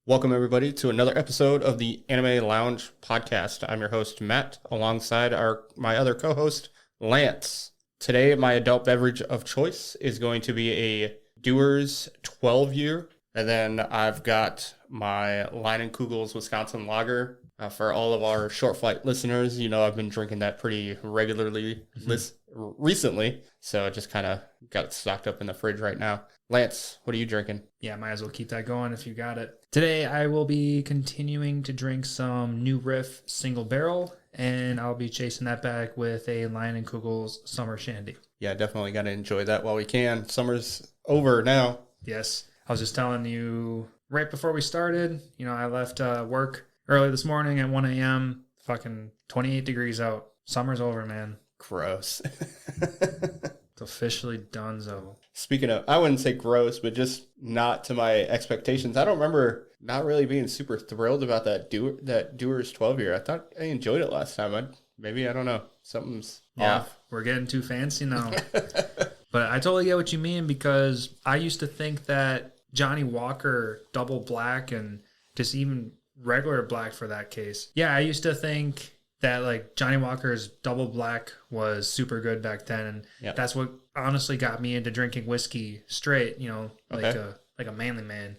Welcome, everybody, to another episode of the Anime Lounge podcast. I'm your host, Matt, alongside my other co-host, Lantz. Today, my adult beverage of choice is going to be a Dewars 12-year, and then I've got my Leinenkugel's Wisconsin Lager. For all of our short flight listeners, you know I've been drinking that pretty regularly recently, so I just kind of got it stocked up in the fridge right now. Lance, what are you drinking? Yeah, might as well keep that going if you got it. Today, I will be continuing to drink some new Riff single barrel, and I'll be chasing that back with a Leinenkugel's Summer Shandy. Yeah, definitely got to enjoy that while we can. Summer's over now. Yes. I was just telling you right before we started, I left work early this morning at 1 a.m., fucking 28 degrees out. Summer's over, man. Gross. It's officially donezo. Speaking of, I wouldn't say gross, but just not to my expectations. I don't remember not really being super thrilled about that Dewars 12-year. I thought I enjoyed it last time. I don't know. Something's off. We're getting too fancy now. But I totally get what you mean, because I used to think that Johnny Walker double black and just even regular black for that case. Yeah, I used to think that like Johnny Walker's double black was super good back then, and that's what honestly got me into drinking whiskey straight, like a manly man.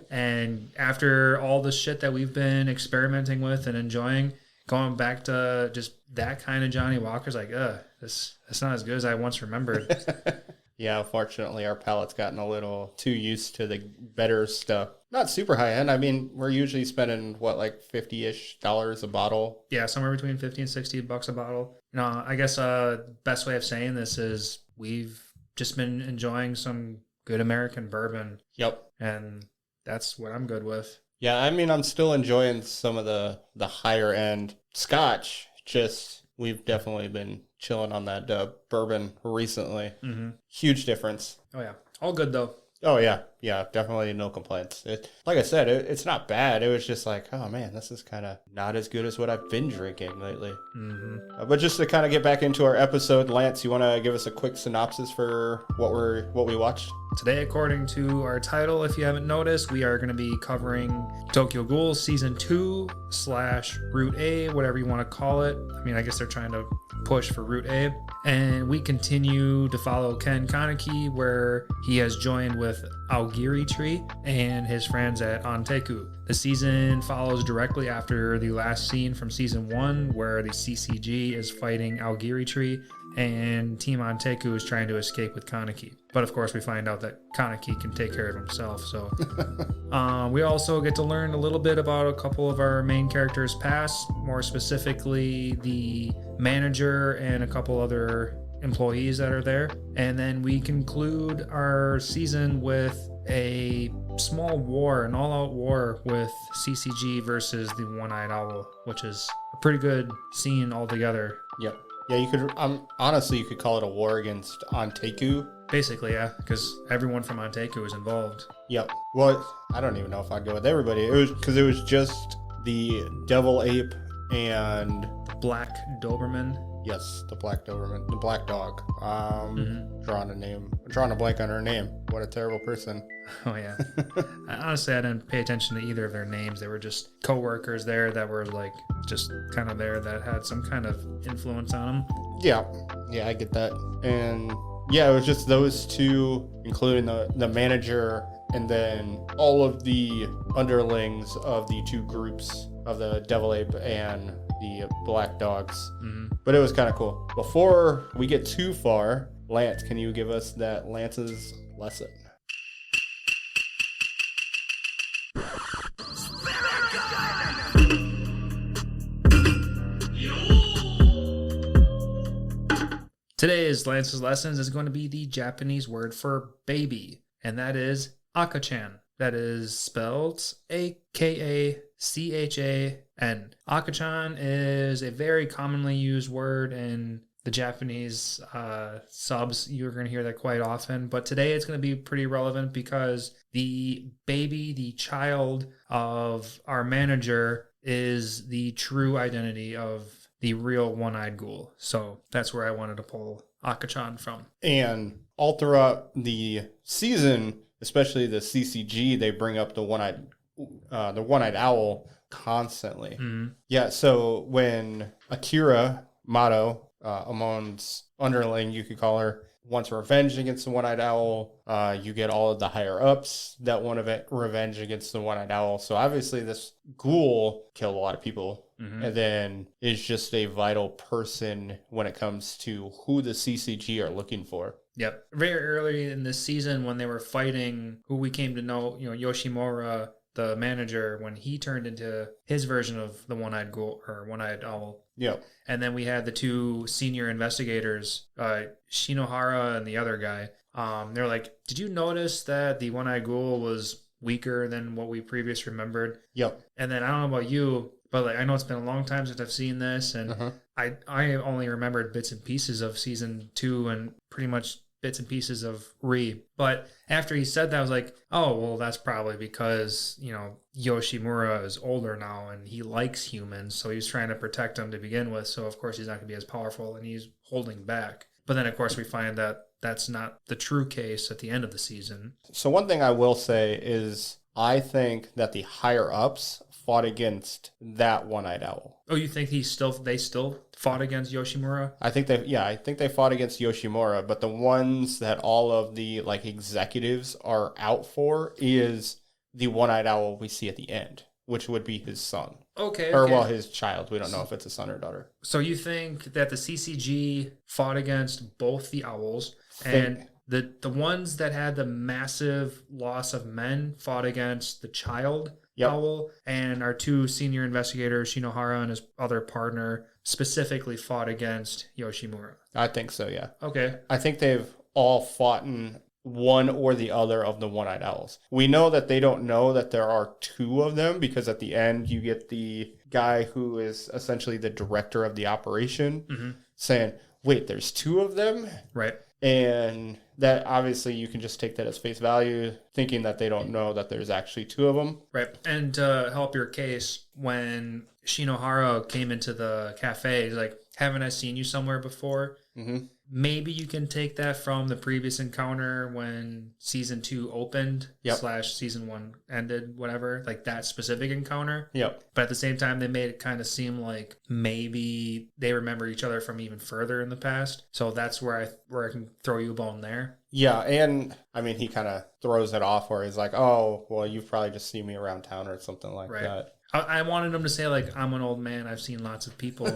And after all the shit that we've been experimenting with and enjoying, going back to just that kind of Johnny Walker's like, that's not as good as I once remembered. Yeah, unfortunately, our palate's gotten a little too used to the better stuff. Not super high end. I mean, we're usually spending, like $50-ish a bottle? Yeah, somewhere between $50 and $60 a bottle. I guess best way of saying this is we've just been enjoying some good American bourbon. Yep. And that's what I'm good with. Yeah, I mean, I'm still enjoying some of the higher end scotch. Just, we've definitely been chilling on that bourbon recently. Mm-hmm. Huge difference. Oh, yeah. All good, though. Oh, yeah. Yeah, definitely no complaints. Like I said, it's not bad. It was just like, oh, man, this is kind of not as good as what I've been drinking lately. Mm-hmm. But just to kind of get back into our episode, Lance, you want to give us a quick synopsis for what we watched? Today, according to our title, if you haven't noticed, we are going to be covering Tokyo Ghoul Season 2/Route A, whatever you want to call it. I mean, I guess they're trying to push for Route A. And we continue to follow Ken Kaneki, where he has joined with Aogiri Tree and his friends at Anteku. The season follows directly after the last scene from Season 1, where the CCG is fighting Aogiri Tree and Team Anteku is trying to escape with Kaneki. But of course, we find out that Kaneki can take care of himself. So we also get to learn a little bit about a couple of our main characters' past, more specifically the manager and a couple other employees that are there. And then we conclude our season with a small war, an all-out war with CCG versus the One-Eyed Owl, which is a pretty good scene altogether. Yep. Yeah, you could honestly, you could call it a war against Anteku. Basically, yeah, because everyone from Anteku is involved. Yep. Well, I don't even know if I'd go with everybody. It was just the Devil Ape and Black Doberman. Yes, the Black Doberman, the Black Dog. Drawing a blank on her name. What a terrible person. Oh yeah. Honestly, I didn't pay attention to either of their names. They were just co-workers there that were like just kind of there that had some kind of influence on them. Yeah, I get that. And yeah, it was just those two, including the manager, and then all of the underlings of the two groups of the Devil Ape and the Black Dogs. Mm-hmm. But it was kind of cool. Before we get too far, Lance, can you give us that Lance's lesson? Today's Lance's Lessons is going to be the Japanese word for baby, and that is akachan. That is spelled Akachan. Akachan is a very commonly used word in the Japanese subs. You're going to hear that quite often, but today it's going to be pretty relevant because the baby, the child of our manager, is the true identity of the real one-eyed ghoul. So that's where I wanted to pull Akachan from. And all throughout the season, especially the CCG, they bring up the one-eyed the one-eyed owl constantly. Mhm. Yeah, so when Akira Mato, Amon's underling, you could call her, wants revenge against the one-eyed owl, you get all of the higher-ups that want revenge against the one-eyed owl. So obviously this ghoul killed a lot of people, and then is just a vital person when it comes to who the CCG are looking for. Yep. Very early in this season when they were fighting, who we came to know, Yoshimura, the manager, when he turned into his version of the one-eyed ghoul or one-eyed owl. Yeah. And then we had the two senior investigators, Shinohara and the other guy. They're like, did you notice that the one-eyed ghoul was weaker than what we previously remembered? Yep. And then I don't know about you, but like I know it's been a long time since I've seen this, and I only remembered bits and pieces of season 2 and pretty much bits and pieces of Ri. But after he said that, I was like, oh, well, that's probably because, Yoshimura is older now and he likes humans, so he's trying to protect them to begin with. So, of course, he's not going to be as powerful and he's holding back. But then, of course, we find that that's not the true case at the end of the season. So one thing I will say is I think that the higher-ups fought against that one-eyed owl. Oh, you think they still fought against Yoshimura? I think they fought against Yoshimura, but the ones that all of the executives are out for is the one-eyed owl we see at the end, which would be his son. Okay. Or his child. We don't know if it's a son or daughter. So you think that the CCG fought against both the owls, and the ones that had the massive loss of men fought against the child owl, and our two senior investigators, Shinohara and his other partner, specifically fought against Yoshimura? I think so, yeah. Okay. I think they've all fought in one or the other of the one-eyed owls. We know that they don't know that there are two of them because at the end you get the guy who is essentially the director of the operation saying, wait, there's two of them? Right. And that obviously you can just take that as face value, thinking that they don't know that there's actually two of them. Right. And to help your case, when Shinohara came into the cafe, he's like, haven't I seen you somewhere before? Mm-hmm. Maybe you can take that from the previous encounter when season 2 opened / season 1 ended, whatever, like that specific encounter. Yep. But at the same time, they made it kind of seem like maybe they remember each other from even further in the past. So that's where I can throw you a bone there. Yeah, and I mean, he kind of throws it off where he's like, oh, well, you've probably just seen me around town or something like that. I wanted him to say, like, I'm an old man. I've seen lots of people.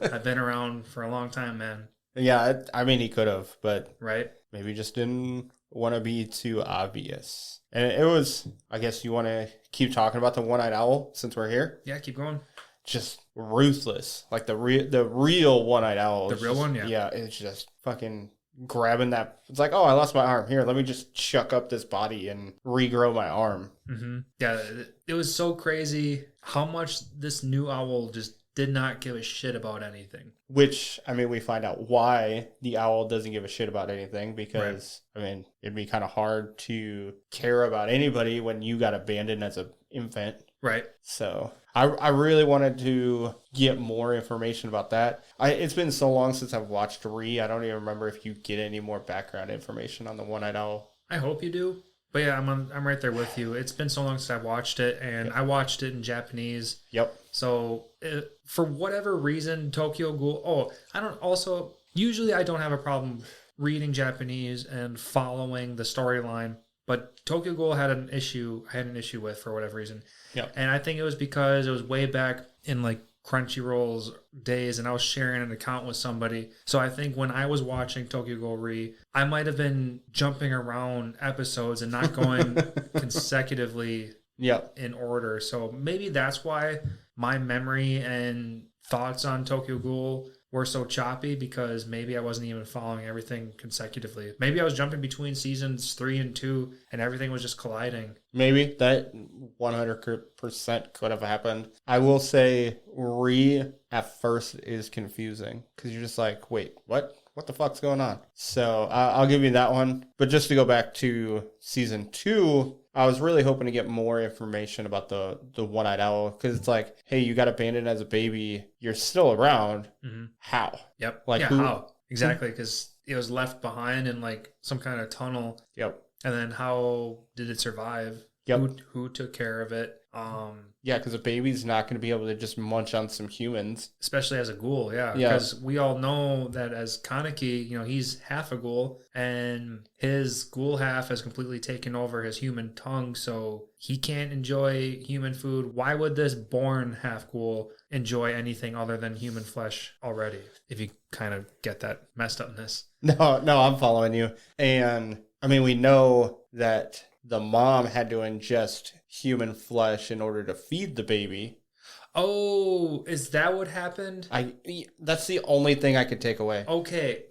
I've been around for a long time, man. Yeah, I mean, he could have, but maybe just didn't want to be too obvious. And it was, I guess you want to keep talking about the one-eyed owl since we're here? Yeah, keep going. Just ruthless. Like the real one-eyed owl. The real one, yeah. Yeah, it's just fucking grabbing that. It's like, oh, I lost my arm. Here, let me just chuck up this body and regrow my arm. Mm-hmm. Yeah, it was so crazy how much this new owl just did not give a shit about anything. Which, I mean, we find out why the owl doesn't give a shit about anything because, I mean, it'd be kind of hard to care about anybody when you got abandoned as an infant. Right. So I really wanted to get more information about that. It's been so long since I've watched Ri. I don't even remember if you get any more background information on the one-eyed owl. I hope you do. But yeah, I'm right there with you. It's been so long since I've watched it, and I watched it in Japanese. Yep. So for whatever reason, Tokyo Ghoul. Usually I don't have a problem reading Japanese and following the storyline, but Tokyo Ghoul I had an issue with for whatever reason. Yep. And I think it was because it was way back in like Crunchyroll's days, and I was sharing an account with somebody. So I think when I was watching Tokyo Ghoul Ri, I might have been jumping around episodes and not going consecutively in order. So maybe that's why my memory and thoughts on Tokyo Ghoul were so choppy, because maybe I wasn't even following everything consecutively. Maybe I was jumping between seasons 3 and 2 and everything was just colliding. Maybe that 100% could have happened. I will say Ri at first is confusing because you're just like, wait, what? What the fuck's going on? So I'll give you that one. But just to go back to season 2, I was really hoping to get more information about the one-eyed owl, because it's like, hey, you got abandoned as a baby. You're still around. Mm-hmm. How? Yep. Like how? Exactly, because it was left behind in like some kind of tunnel. Yep. And then how did it survive? Yep. Who took care of it? Yeah, because a baby's not going to be able to just munch on some humans. Especially as a ghoul, yeah. Yeah. Because we all know that as Kaneki, he's half a ghoul, and his ghoul half has completely taken over his human tongue, so he can't enjoy human food. Why would this born half ghoul enjoy anything other than human flesh already? If you kind of get that messed upness. No, I'm following you. And I mean, we know that the mom had to ingest human flesh in order to feed the baby. Oh, is that what happened? That's the only thing I could take away. Okay.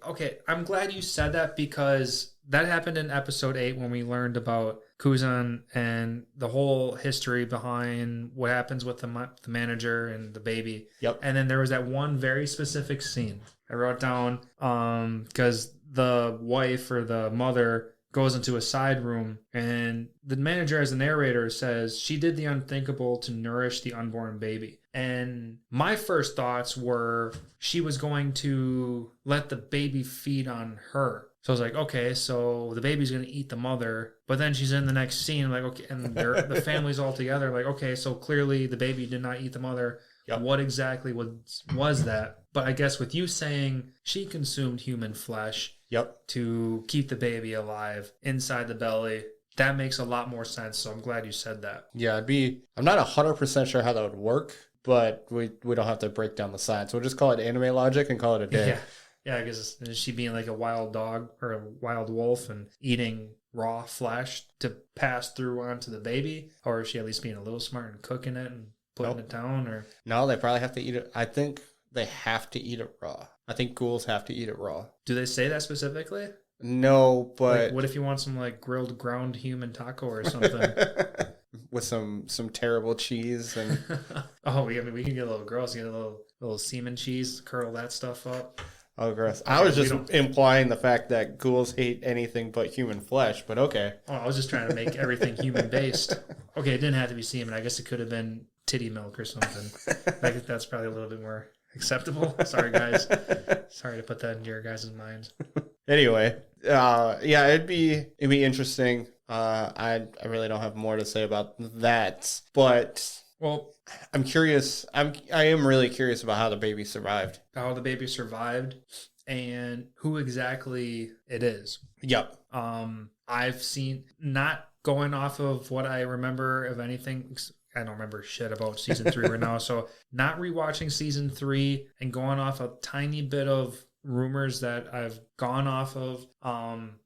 I'm glad you said that because that happened in episode 8 when we learned about Kuzan and the whole history behind what happens with the manager and the baby. Yep. And then there was that one very specific scene I wrote down because the wife or the mother goes into a side room, and the manager, as the narrator, says she did the unthinkable to nourish the unborn baby. And my first thoughts were she was going to let the baby feed on her. So I was like, okay, so the baby's going to eat the mother. But then she's in the next scene, like, okay, and the family's all together. Like, okay, so clearly the baby did not eat the mother. Yep. What exactly was that? But I guess with you saying she consumed human flesh, yep, to keep the baby alive inside the belly, that makes a lot more sense. So I'm glad you said that. Yeah, I'm not 100% sure how that would work, but we don't have to break down the science. We'll just call it anime logic and call it a day. Yeah, I guess is she being like a wild dog or a wild wolf and eating raw flesh to pass through onto the baby? Or is she at least being a little smart and cooking it and putting it down? Or no, they probably have to eat it. I think they have to eat it raw. I think ghouls have to eat it raw. Do they say that specifically? No, but like, what if you want some like grilled ground human taco or something? With some terrible cheese and oh, I mean, we can get a little gross. Get a little semen cheese, curl that stuff up. Oh, gross. Okay, I was just implying the fact that ghouls hate anything but human flesh, but okay. Oh, I was just trying to make everything human based. Okay, it didn't have to be semen. I guess it could have been titty milk or something. I think that's probably a little bit more acceptable. Sorry, guys. Sorry to put that into your guys' minds. Anyway, yeah, it'd be interesting. I really don't have more to say about that, but well, I'm curious. I am really curious about how the baby survived. How the baby survived, and who exactly it is. Yep. I've seen, not going off of what I remember of anything. I don't remember shit about season 3 right now. So not rewatching season 3 and going off a tiny bit of rumors that I've gone off of.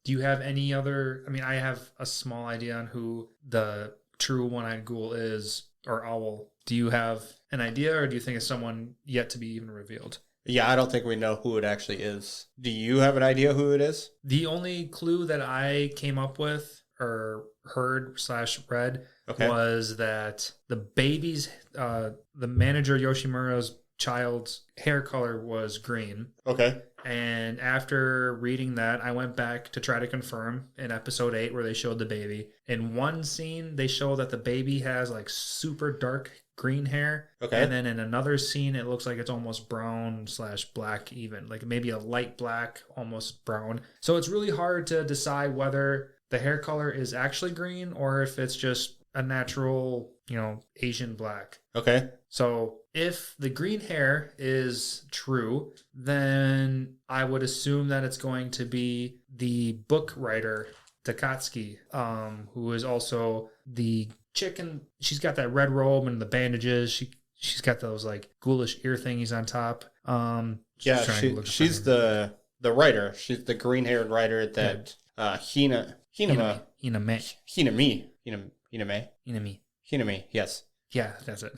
Do you have any other? I mean, I have a small idea on who the true one-eyed ghoul is, or owl. Do you have an idea, or do you think it's someone yet to be even revealed? Yeah, I don't think we know who it actually is. Do you have an idea who it is? The only clue that I came up with or heard / read was that the baby's, the manager Yoshimura's child's hair color was green. Okay. And after reading that, I went back to try to confirm in episode 8 where they showed the baby. In one scene, they show that the baby has like super dark green hair. Okay. And then in another scene, it looks like it's almost brown / black even. Like maybe a light black, almost brown. So it's really hard to decide whether the hair color is actually green or if it's just a natural, Asian black. Okay. So if the green hair is true, then I would assume that it's going to be the book writer, Takatsuki, who is also the chicken. She's got that red robe and the bandages. She's got those like ghoulish ear thingies on top. Yeah, she's the writer. She's the green-haired writer that Hiname. Yes. Yeah, that's it.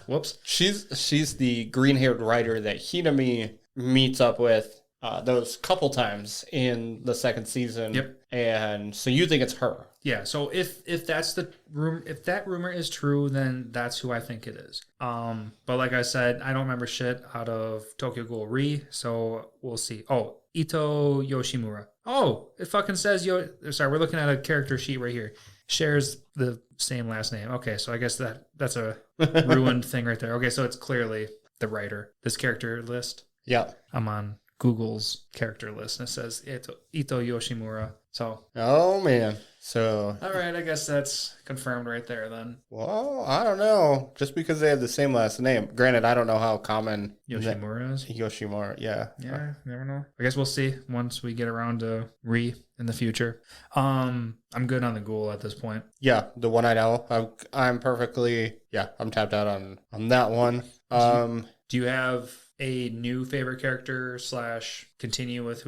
Whoops. She's the green-haired writer that Hiname meets up with those couple times in the second season. Yep. And so you think it's her? Yeah. So if that's the rumor, if that rumor is true, then that's who I think it is. But like I said, I don't remember shit out of Tokyo Ghoul Re, so we'll see. Oh, Ito Yoshimura. Oh, it fucking says Sorry, we're looking at a character sheet right here. Shares the same last name. Okay, so I guess that's a ruined thing right there. Okay, so it's clearly the writer. This character list. Yeah. I'm on Google's character list, and it says Ito Yoshimura. So, Oh man. So, all right, I guess that's confirmed right there then. well, I don't know. Just because they have the same last name. Granted, I don't know how common Yoshimura is. Yoshimura, yeah. Yeah, never know. I guess we'll see once we get around to Re in the future. I'm good on the Ghoul at this point. Yeah, the one-eyed owl. I'm perfectly, yeah, I'm tapped out on that one. Do you have a new favorite character / continue with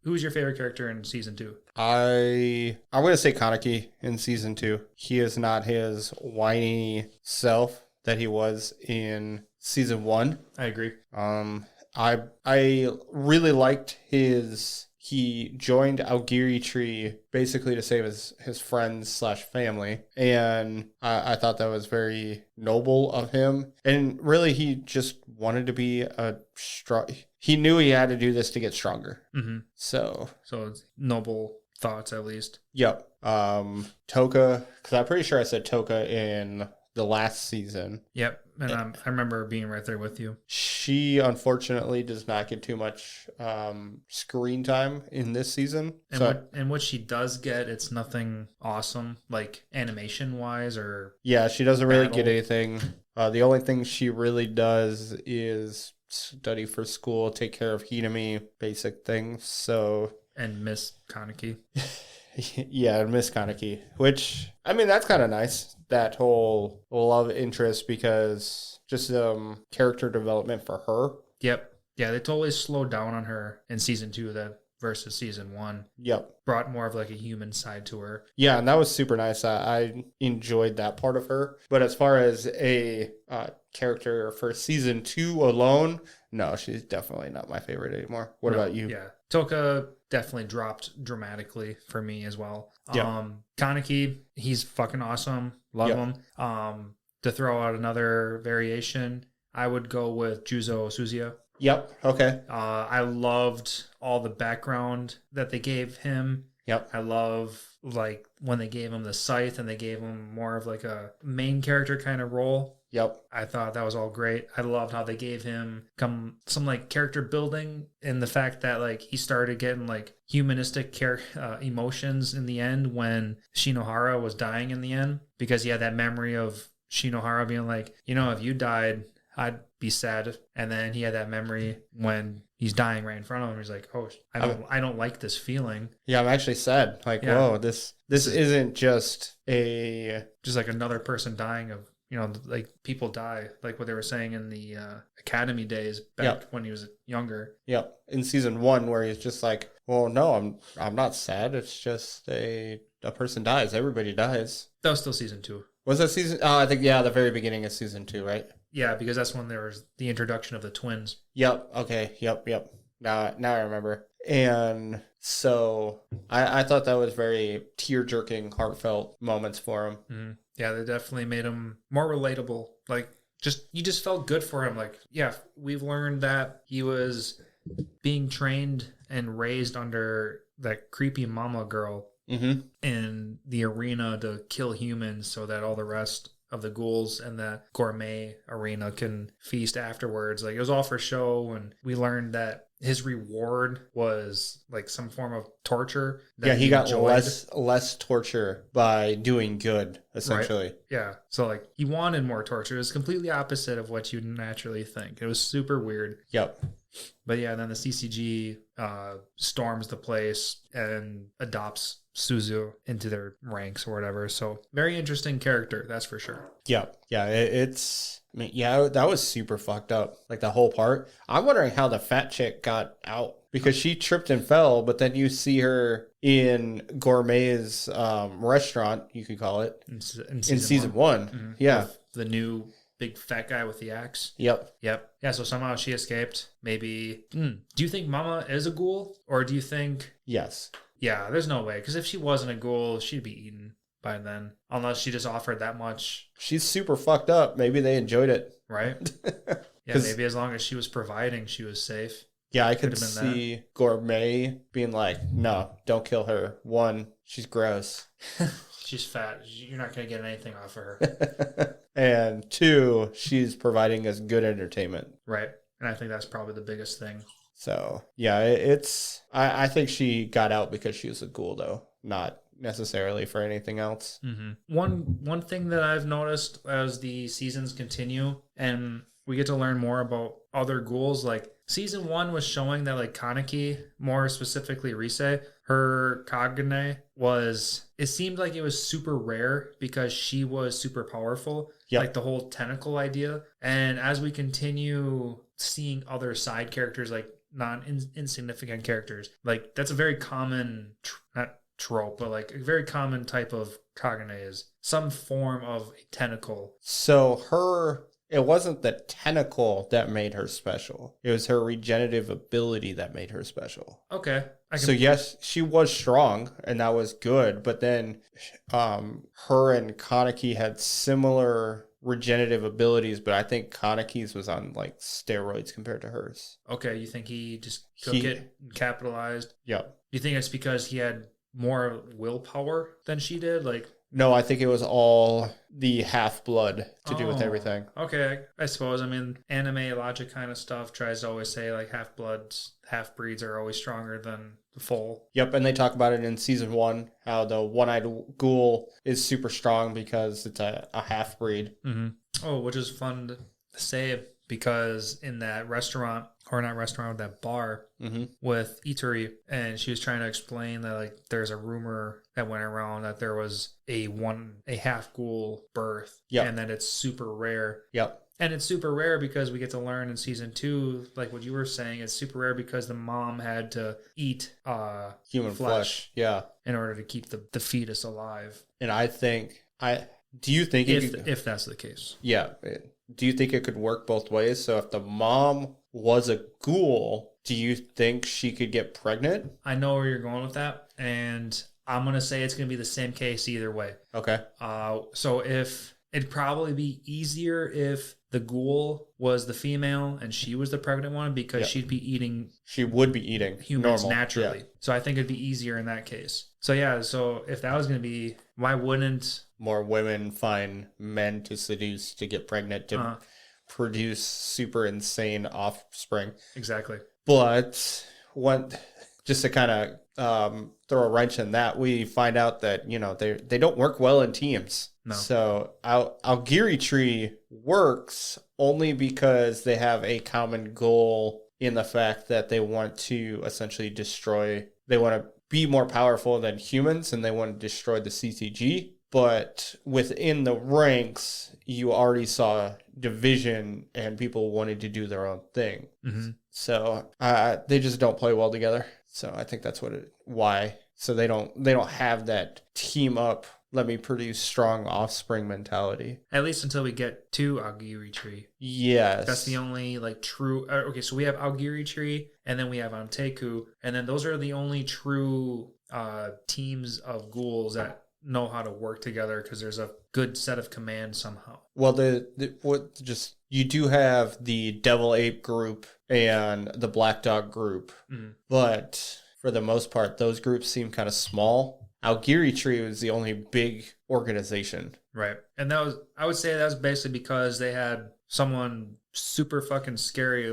who's your favorite character in season 2? I'm gonna say Kaneki in season 2. He is not his whiny self that he was in season 1. I agree. I really liked he joined Aogiri Tree basically to save his friends / family. And I thought that was very noble of him. And really, he just wanted to be he knew he had to do this to get stronger. Mm-hmm. So it's noble thoughts, at least. Yep. Toka, because I'm pretty sure I said Toka in the last season. Yep. And I remember being right there with you. She unfortunately does not get too much screen time in this season. And what she does get, it's nothing awesome, like animation wise or. Yeah, she doesn't really get anything. The only thing she really does is study for school, take care of Hinami, basic things. So. And Miss Kaneki. Yeah, Miss Kaneki, which, I mean, that's kind of nice, that whole love interest, because just character development for her. Yep. Yeah, they totally slowed down on her in season 2 versus season 1. Yep. Brought more of like a human side to her. Yeah, and that was super nice. I enjoyed that part of her. But as far as a character for season 2 alone, no, she's definitely not my favorite anymore. What about you? Yeah. Toka definitely dropped dramatically for me as well. Yeah. Kaneki, he's fucking awesome. Love him. To throw out another variation, I would go with Juzo Suzuya. Yep. Okay. I loved all the background that they gave him. Yep. I love like when they gave him the scythe and they gave him more of like a main character kind of role. Yep. I thought that was all great. I loved how they gave him some like character building and the fact that like he started getting like humanistic emotions in the end when Shinohara was dying in the end, because he had that memory of Shinohara being like, if you died, I'd be sad. And then he had that memory when he's dying right in front of him. He's like, oh, I don't like this feeling. Yeah, I'm actually sad. Like, whoa, this isn't just like another person dying of, like people die, like what they were saying in the academy days back when he was younger. Yep. In season 1, where he's just like, well, no, I'm not sad. It's just a person dies. Everybody dies. That was still season 2. Was that season? Oh, I think, the very beginning of season 2, right? Yeah, because that's when there was the introduction of the twins. Yep. Okay. Yep. Now I remember. And so I thought that was very tear-jerking, heartfelt moments for him. Mm-hmm. Yeah, they definitely made him more relatable. Like, you just felt good for him. Like, yeah, we've learned that he was being trained and raised under that creepy mama girl in the arena to kill humans so that all the rest of the ghouls and that gourmet arena can feast afterwards. Like, it was all for show, and we learned that his reward was like some form of torture. Yeah, he got less torture by doing good, essentially. Right? Yeah, so like he wanted more torture. It was completely opposite of what you'd naturally think. It was super weird. Yep. But yeah, then the CCG storms the place and adopts Suzu into their ranks or whatever. So very interesting character, that's for sure. Yeah. That was super fucked up. Like the whole part. I'm wondering how the fat chick got out, because she tripped and fell, but then you see her in Gourmet's restaurant, you could call it, in season 1. Mm-hmm. Yeah. With the new big fat guy with the axe. Yep. Yeah, so somehow she escaped. Maybe. Do you think Mama is a ghoul? Or do you think... Yes. Yeah, there's no way. Because if she wasn't a ghoul, she'd be eaten by then. Unless she just offered that much. She's super fucked up. Maybe they enjoyed it. Right? Yeah, maybe as long as she was providing, she was safe. Yeah, I could see Gourmet being like, no, don't kill her. 1, she's gross. She's fat. You're not going to get anything off of her. And 2, she's providing us good entertainment. Right. And I think that's probably the biggest thing. So yeah, I think she got out because she was a ghoul, though, not necessarily for anything else. One thing that I've noticed as the seasons continue and we get to learn more about other ghouls, like season 1 was showing that like Kaneki, more specifically Rise, her Kagane it seemed like it was super rare because she was super powerful. Yep. Like the whole tentacle idea. And as we continue seeing other side characters, like non-insignificant characters, like that's a very common not trope, but like a very common type of Kagane is some form of a tentacle. So it wasn't the tentacle that made her special. It was her regenerative ability that made her special. Okay. So yes, she was strong and that was good, but then her and Kaneki had similar regenerative abilities, but I think Kaneki's was on like steroids compared to hers. Okay, you think he just took it and capitalized? Yep. You think it's because he had more willpower than she did? Like, no, I think it was all the half-blood to do with everything. Okay, I suppose. I mean, anime logic kind of stuff tries to always say, like, half-bloods, half-breeds are always stronger than the full. Yep, and they talk about it in season 1, how the one-eyed ghoul is super strong because it's a half-breed. Mm-hmm. Oh, which is fun to say because in that restaurant, or not restaurant, that bar with Ituri, and she was trying to explain that like there's a rumor that went around that there was a half ghoul birth, and that it's super rare. Yep. And it's super rare because we get to learn in season 2, like what you were saying, it's super rare because the mom had to eat human flesh, in order to keep the fetus alive. And do you think if that's the case? Yeah. Do you think it could work both ways? So if the mom was a ghoul, do you think she could get pregnant? I know where you're going with that, and I'm going to say it's going to be the same case either way. Okay. So it'd probably be easier if the ghoul was the female and she was the pregnant one because she would be eating normal, humans naturally. Yeah. So I think it'd be easier in that case. So yeah, so if that was going to be, why wouldn't more women find men to seduce to get pregnant to produce super insane offspring? Exactly. But just to kind of throw a wrench in that, we find out that they don't work well in teams. No. So Aogiri Tree works only because they have a common goal in the fact that they want to essentially they want to be more powerful than humans and they want to destroy the CCG. But within the ranks, you already saw division and people wanted to do their own thing. Mm-hmm. So they just don't play well together. So I think that's why. So they don't have that team up, let me produce strong offspring mentality. At least until we get to Aogiri Tree. Yes. That's the only true. Okay, so we have Aogiri Tree, and then we have Anteku, and then those are the only true teams of ghouls that know how to work together because there's a good set of commands somehow. Well, you do have the Devil Ape group and the Black Dog group, but for the most part, those groups seem kind of small. Aogiri Tree was the only big organization. Right. And I would say that was basically because they had someone super fucking scary,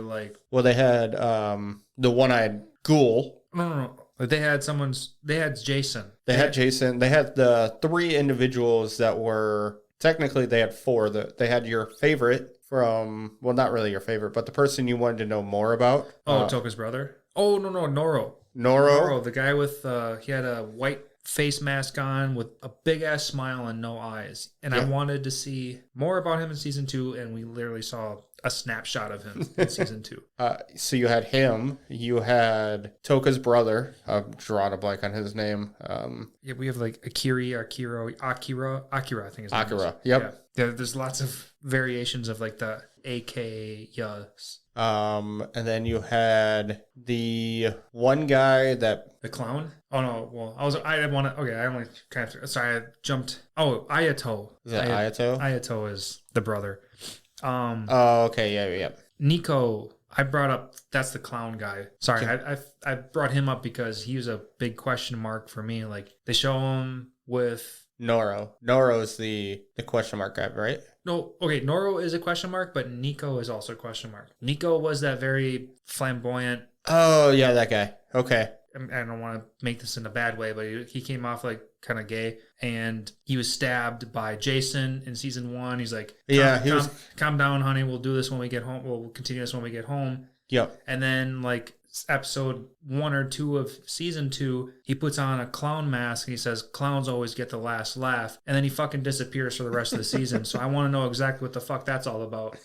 Well, they had the one-eyed ghoul. No. They had Jason. They had Jason. They had the 3 individuals that were, technically they had 4. They had your favorite not really your favorite, but the person you wanted to know more about. Toka's brother? Oh, no, Noro. Noro, the guy with, he had a white face mask on with a big ass smile and no eyes. And I wanted to see more about him in season 2, and we literally saw a snapshot of him in season 2. So you had him. You had Toka's brother. I'm drawing a blank on his name. We have Akira, I think his name Akira. is. Yep. Yeah, there's lots of variations of the AK. And then you had the one guy that... The clown? Oh, no. Well, I only kind of... Sorry, I jumped... Oh, Ayato. Is that Ayato? Ayato is the brother. Okay. Yeah. Nico, I brought up... That's the clown guy. Sorry, I brought him up because he was a big question mark for me. They show him with... Noro. Noro is the question mark guy, right? No, okay, Noro is a question mark, but Nico is also a question mark. Nico was that very flamboyant Oh, yeah, that guy. Okay. I don't want to make this in a bad way, but he came off like kind of gay, and he was stabbed by Jason in season 1. He's like, calm down, honey. We'll do this when we get home. We'll continue this when we get home. Yep. And then like episode 1 or 2 of season 2, he puts on a clown mask and he says, clowns always get the last laugh. And then he fucking disappears for the rest of the season. So I want to know exactly what the fuck that's all about.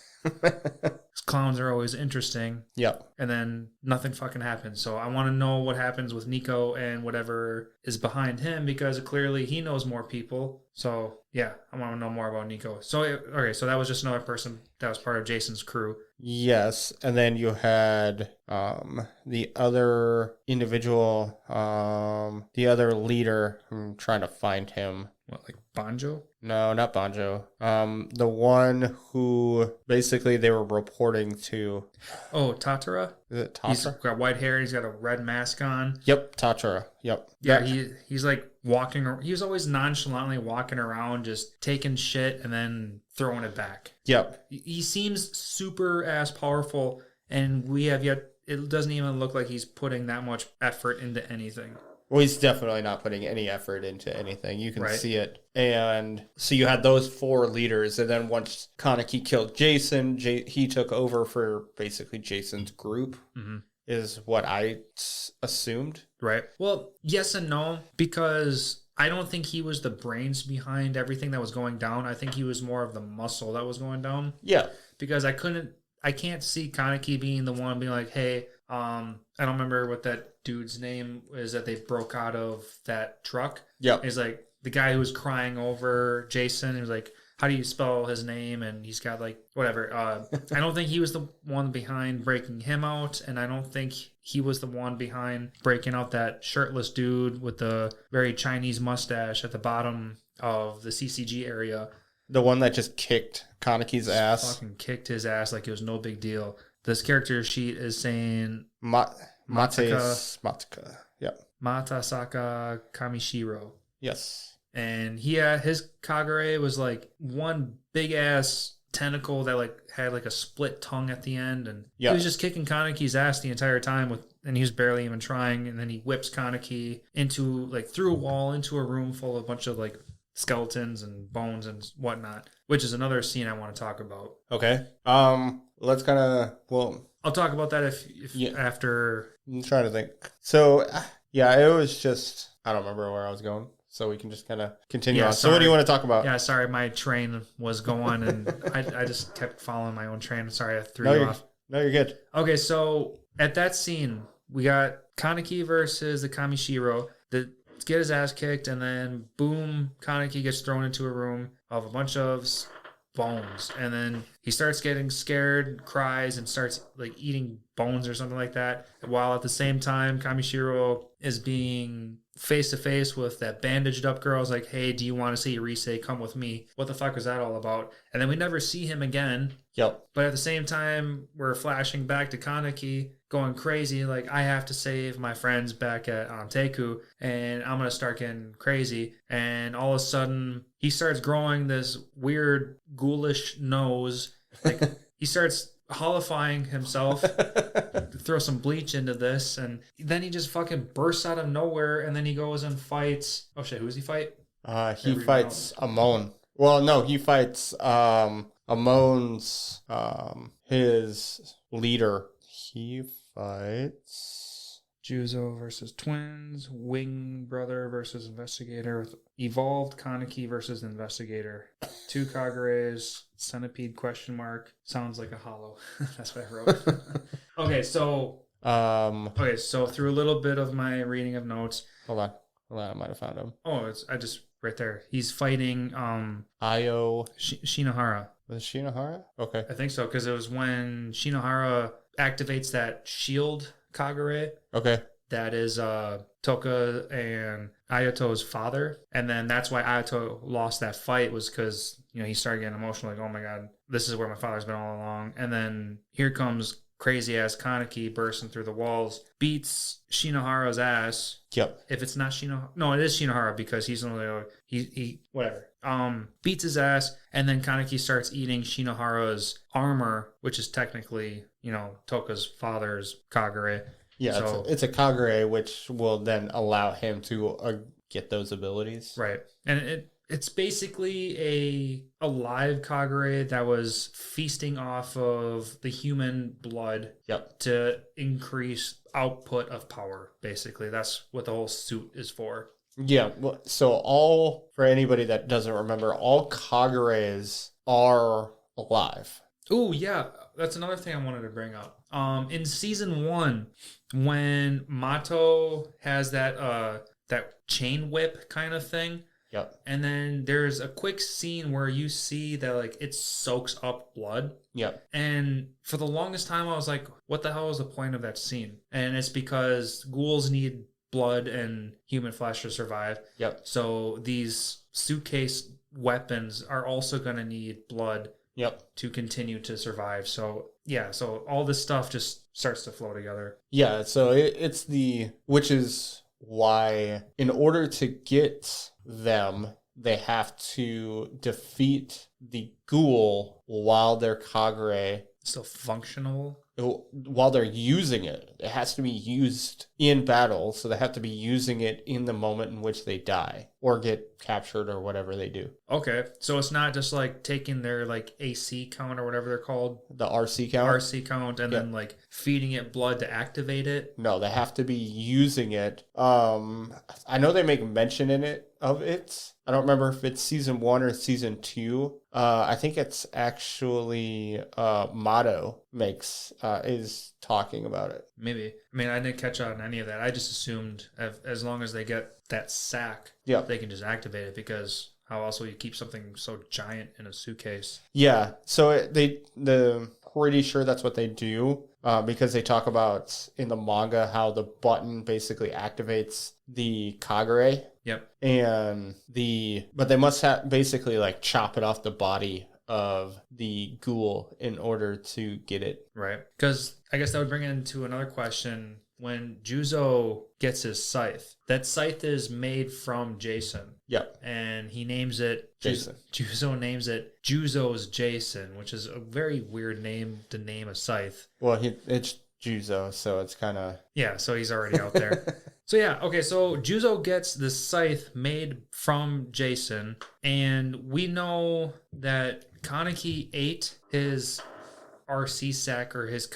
Clowns are always interesting. Yep. And then nothing fucking happens. So I want to know what happens with Nico and whatever is behind him, because clearly he knows more people. So yeah, I want to know more about Nico. So okay, so that was just another person that was part of Jason's crew. Yes, and then you had the other individual, the other leader. I'm trying to find him. What, like Banjo? No, not Banjo. The one who basically they were reporting to. Oh, Tatara? Is it Tatara? He's got white hair. He's got a red mask on. Yep, Tatara. Yep. Yeah, he's like walking. He was always nonchalantly walking around, just taking shit and then throwing it back. Yep. He seems super ass powerful, and we have yet. It doesn't even look like he's putting that much effort into anything. Well, he's definitely not putting any effort into anything. You can see it. And so you had those 4 leaders. And then once Kaneki killed Jason, he took over for basically Jason's group, is what I assumed. Right. Well, yes and no, because I don't think he was the brains behind everything that was going down. I think he was more of the muscle that was going down. Yeah. Because I can't see Kaneki being the one being like, hey, I don't remember what that dude's name is that they broke out of that truck. Yeah. He's like the guy who was crying over Jason. He was like, how do you spell his name? And he's got like, whatever. I don't think he was the one behind breaking him out. And I don't think he was the one behind breaking out that shirtless dude with the very Chinese mustache at the bottom of the CCG area. The one that just kicked Kaneki's ass. Fucking kicked his ass like it was no big deal. This character sheet is saying Matasaka. Yep. Matasaka Kamishiro. Yes. And his Kagure was like one big ass tentacle that like had like a split tongue at the end, and he was just kicking Kaneki's ass the entire time and he was barely even trying, and then he whips Kaneki into like through a wall into a room full of a bunch of like skeletons and bones and whatnot, which is another scene I want to talk about. Okay. Let's kind of, I'll talk about that if after. I'm trying to think. So, yeah, it was just, I don't remember where I was going. So we can just kind of continue on. Sorry. So what do you want to talk about? Yeah, sorry, my train was going and I just kept following my own train. Sorry, I threw you off. No, you're good. Okay, so at that scene, we got Kaneki versus the Kamishiro. Get his ass kicked, and then boom, Kaneki gets thrown into a room of a bunch of bones, and then he starts getting scared, cries, and starts like eating bones or something like that, while at the same time Kamishiro is being face to face with that bandaged up girl. Is like, hey, do you want to see Rise? Come with me. What the fuck was that all about? And then we never see him again. Yep. But at the same time, we're flashing back to Kaneki going crazy, like, I have to save my friends back at Teku, and I'm going to start getting crazy. And all of a sudden, he starts growing this weird ghoulish nose. Like, he starts hollifying himself, throw some bleach into this, and then he just fucking bursts out of nowhere, and then he goes and fights. Oh shit, who does he fight? He fights Amon. Well, no, he fights Amon's his leader. He fights Juzo versus Twins, Wing Brother versus Investigator, with Evolved Kaneki versus Investigator. 2 Kagures, Centipede ? Sounds like a hollow. That's what I wrote. Okay, so through a little bit of my reading of notes. Hold on, I might have found him. Oh, I just right there. He's fighting Ayo Shinohara. Was it Shinohara? Okay. I think so, because it was when Shinohara activates that shield Kagure. Okay. That is Toka and Ayato's father. And then that's why Ayato lost that fight, was because, he started getting emotional, like, oh my God, this is where my father's been all along. And then here comes crazy ass Kaneki bursting through the walls, beats Shinohara's ass. Yep. If it's not Shinohara, no, it is Shinohara, because he's only he whatever. Beats his ass, and then Kaneki starts eating Shinohara's armor, which is technically, Toka's father's Kagure. Yeah, So it's a Kagure, which will then allow him to get those abilities. right, and it's basically a live Kagure that was feasting off of the human blood Yep. to increase output of power. Basically, that's what the whole suit is for. Yeah. Well, so for anybody that doesn't remember, all Kagures are alive. Oh yeah, that's another thing I wanted to bring up. In season 1, when Mato has that chain whip kind of thing, Yep. and then there's a quick scene where you see that like it soaks up blood. Yep. And for the longest time, I was like, what the hell is the point of that scene? And it's because ghouls need blood and human flesh to survive. Yep. So these suitcase weapons are also going to need blood. Yep. To continue to survive. So yeah, so all this stuff just starts to flow together. Yeah, so which is why in order to get them, they have to defeat the ghoul while they're Kagure, Still functional. while they're using it. It has to be used in battle, so they have to be using it in the moment in which they die or get captured or whatever they do. Okay, so it's not just like taking their like AC count or whatever they're called, The RC count? RC count, and then like feeding it blood to activate it. No, they have to be using it. I know they make mention of it. I don't remember if it's season 1 or season 2. I think it's actually Mato is talking about it. Maybe. I mean, I didn't catch on any of that. I just assumed as long as they get that sack, they can just activate it, because how else will you keep something so giant in a suitcase? Yeah, so the pretty sure that's what they do, because they talk about in the manga how the button basically activates the Kagure. Yep. But they must have basically like chop it off the body of the ghoul in order to get it. Right. Because I guess that would bring into another question. When Juzo gets his scythe, that scythe is made from Jason. Yep. And he names it Jason. Juzo names it Juzo's Jason, which is a very weird name to name a scythe. Well, it's Juzo, so it's kind of... Yeah, so he's already out there. So yeah, okay, so Juzo gets the scythe made from Jason, and we know that Kaneki ate his RC sack or his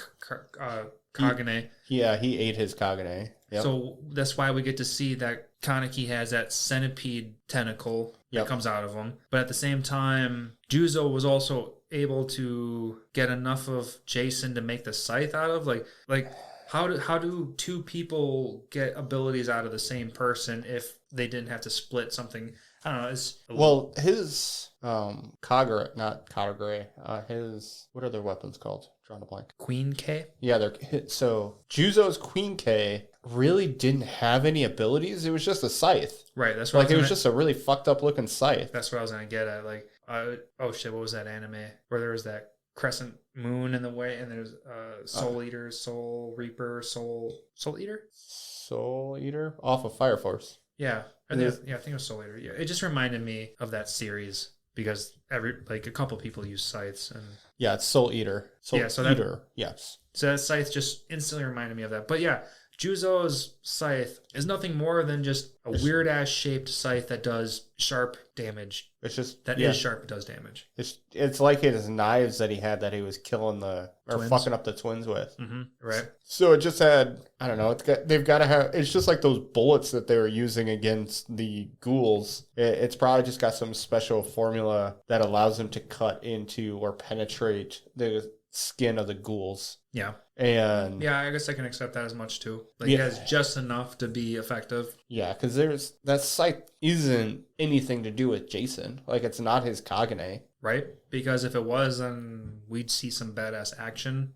Kagane. He ate his Kagane. Yep. So that's why we get to see that Kaneki has that centipede tentacle that comes out of him. But at the same time, Juzo was also able to get enough of Jason to make the scythe out of. Like how do two people get abilities out of the same person if they didn't have to split something? I don't know. His Kagure, not Kagure. His, what are their weapons called? Drawing a blank. Queen K? Yeah, so Juzo's Queen K really didn't have any abilities. It was just a scythe. Right, that's what it was just a really fucked up looking scythe. That's what I was gonna get at. Like, oh shit, what was that anime where there was that crescent moon in the way, and there's Soul Eater, Soul Reaper, Soul Eater? Soul Eater? Off of Fire Force. Yeah. I think it was Soul Eater. Yeah. It just reminded me of that series because a couple people use scythes, and yeah, it's Soul Eater. Eater, yes. So that scythe just instantly reminded me of that. But yeah, Juzo's scythe is nothing more than just a weird ass shaped scythe that does sharp damage. It's just is sharp, it does damage. It's like his knives that he was killing twins. Fucking up the twins with. Mm-hmm. Right. So it just had, I don't know, they've got to have, it's just like those bullets that they were using against the ghouls. It's probably just got some special formula that allows them to cut into or penetrate the skin of the ghouls. Yeah. And yeah, I guess I can accept that as much too. Like it has just enough to be effective. Yeah, because that scythe isn't anything to do with Jason. Like, it's not his Kagane. Right? Because if it was, then we'd see some badass action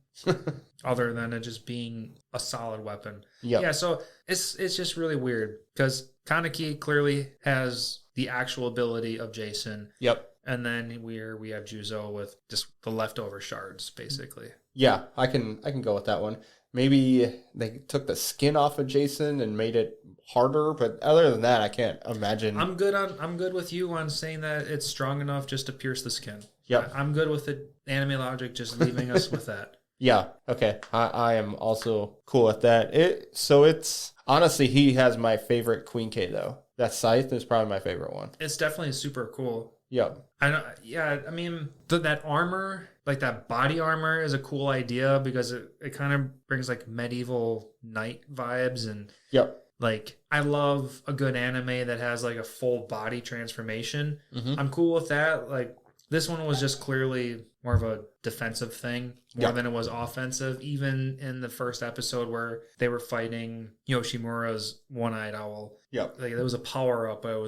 other than it just being a solid weapon. Yep. Yeah, so it's just really weird because Kaneki clearly has the actual ability of Jason. Yep. And then we have Juzo with just the leftover shards, basically. Yeah, I can go with that one. Maybe they took the skin off of Jason and made it harder, but other than that, I can't imagine. I'm good with you on saying that it's strong enough just to pierce the skin. Yep. I'm good with the anime logic just leaving us with that. Yeah. Okay. I am also cool with that. It's honestly, he has my favorite Queen K though. That scythe is probably my favorite one. It's definitely super cool. Yep. I know. Yeah, I mean, that armor, like that body armor, is a cool idea because it kind of brings like medieval knight vibes, and Yep. like I love a good anime that has like a full body transformation. Mm-hmm. I'm cool with that. Like this one was just clearly more of a defensive thing more than it was offensive. Even in the first episode where they were fighting Yoshimura's one-eyed owl. Yep. Like there was a power up, but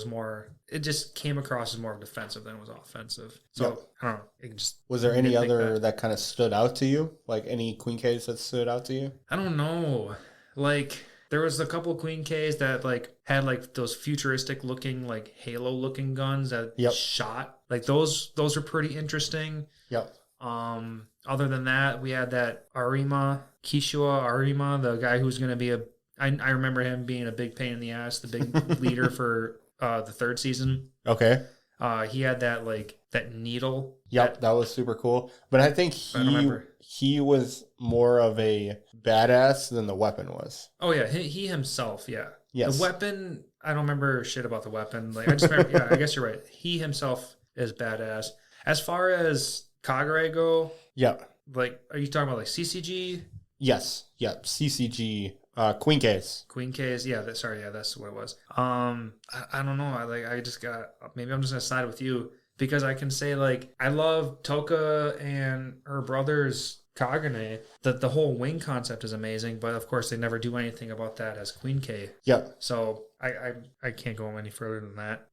it just came across as more defensive than it was offensive. So I don't know. It just was there any other that kind of stood out to you? Like any Queen Ks that stood out to you? I don't know. Like there was a couple Queen Ks that like had like those futuristic looking, like Halo looking guns that shot. Like those are pretty interesting. Yep. Other than that, we had that Kishua Arima, the guy who's going to be I remember him being a big pain in the ass, the big leader for the third season. Okay. He had that needle. Yep, that was super cool. But I think he was more of a badass than the weapon was. Oh yeah, he himself, yeah. Yes. The weapon, I don't remember shit about the weapon. Like I just remember, yeah, I guess you're right. He himself is badass. As far as Kagure go, yeah. Like, are you talking about like CCG? Yes. Yep. CCG. Queen Ks. Queen Ks. Yeah. That's what it was. I don't know. Maybe I'm just gonna side with you because I can say like I love Toka and her brother's Kagune. The whole wing concept is amazing, but of course they never do anything about that as Queen K. Yep. So I can't go any further than that.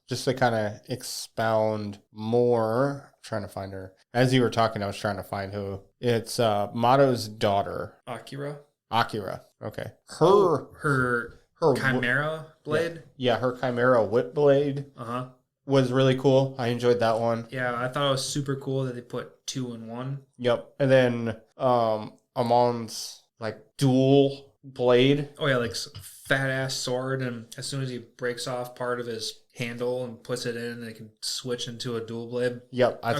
Just to kind of expound more, I'm trying to find her. As you were talking, I was trying to find who. It's Mato's daughter. Akira. Okay. Her Chimera blade. Yeah, her Chimera whip blade. Was really cool. I enjoyed that one. Yeah, I thought it was super cool that they put 2 in 1. Yep. And then Amon's like dual blade. Oh yeah, like fat ass sword, and as soon as he breaks off part of his handle and puts it in, it can switch into a dual blade. Yep. I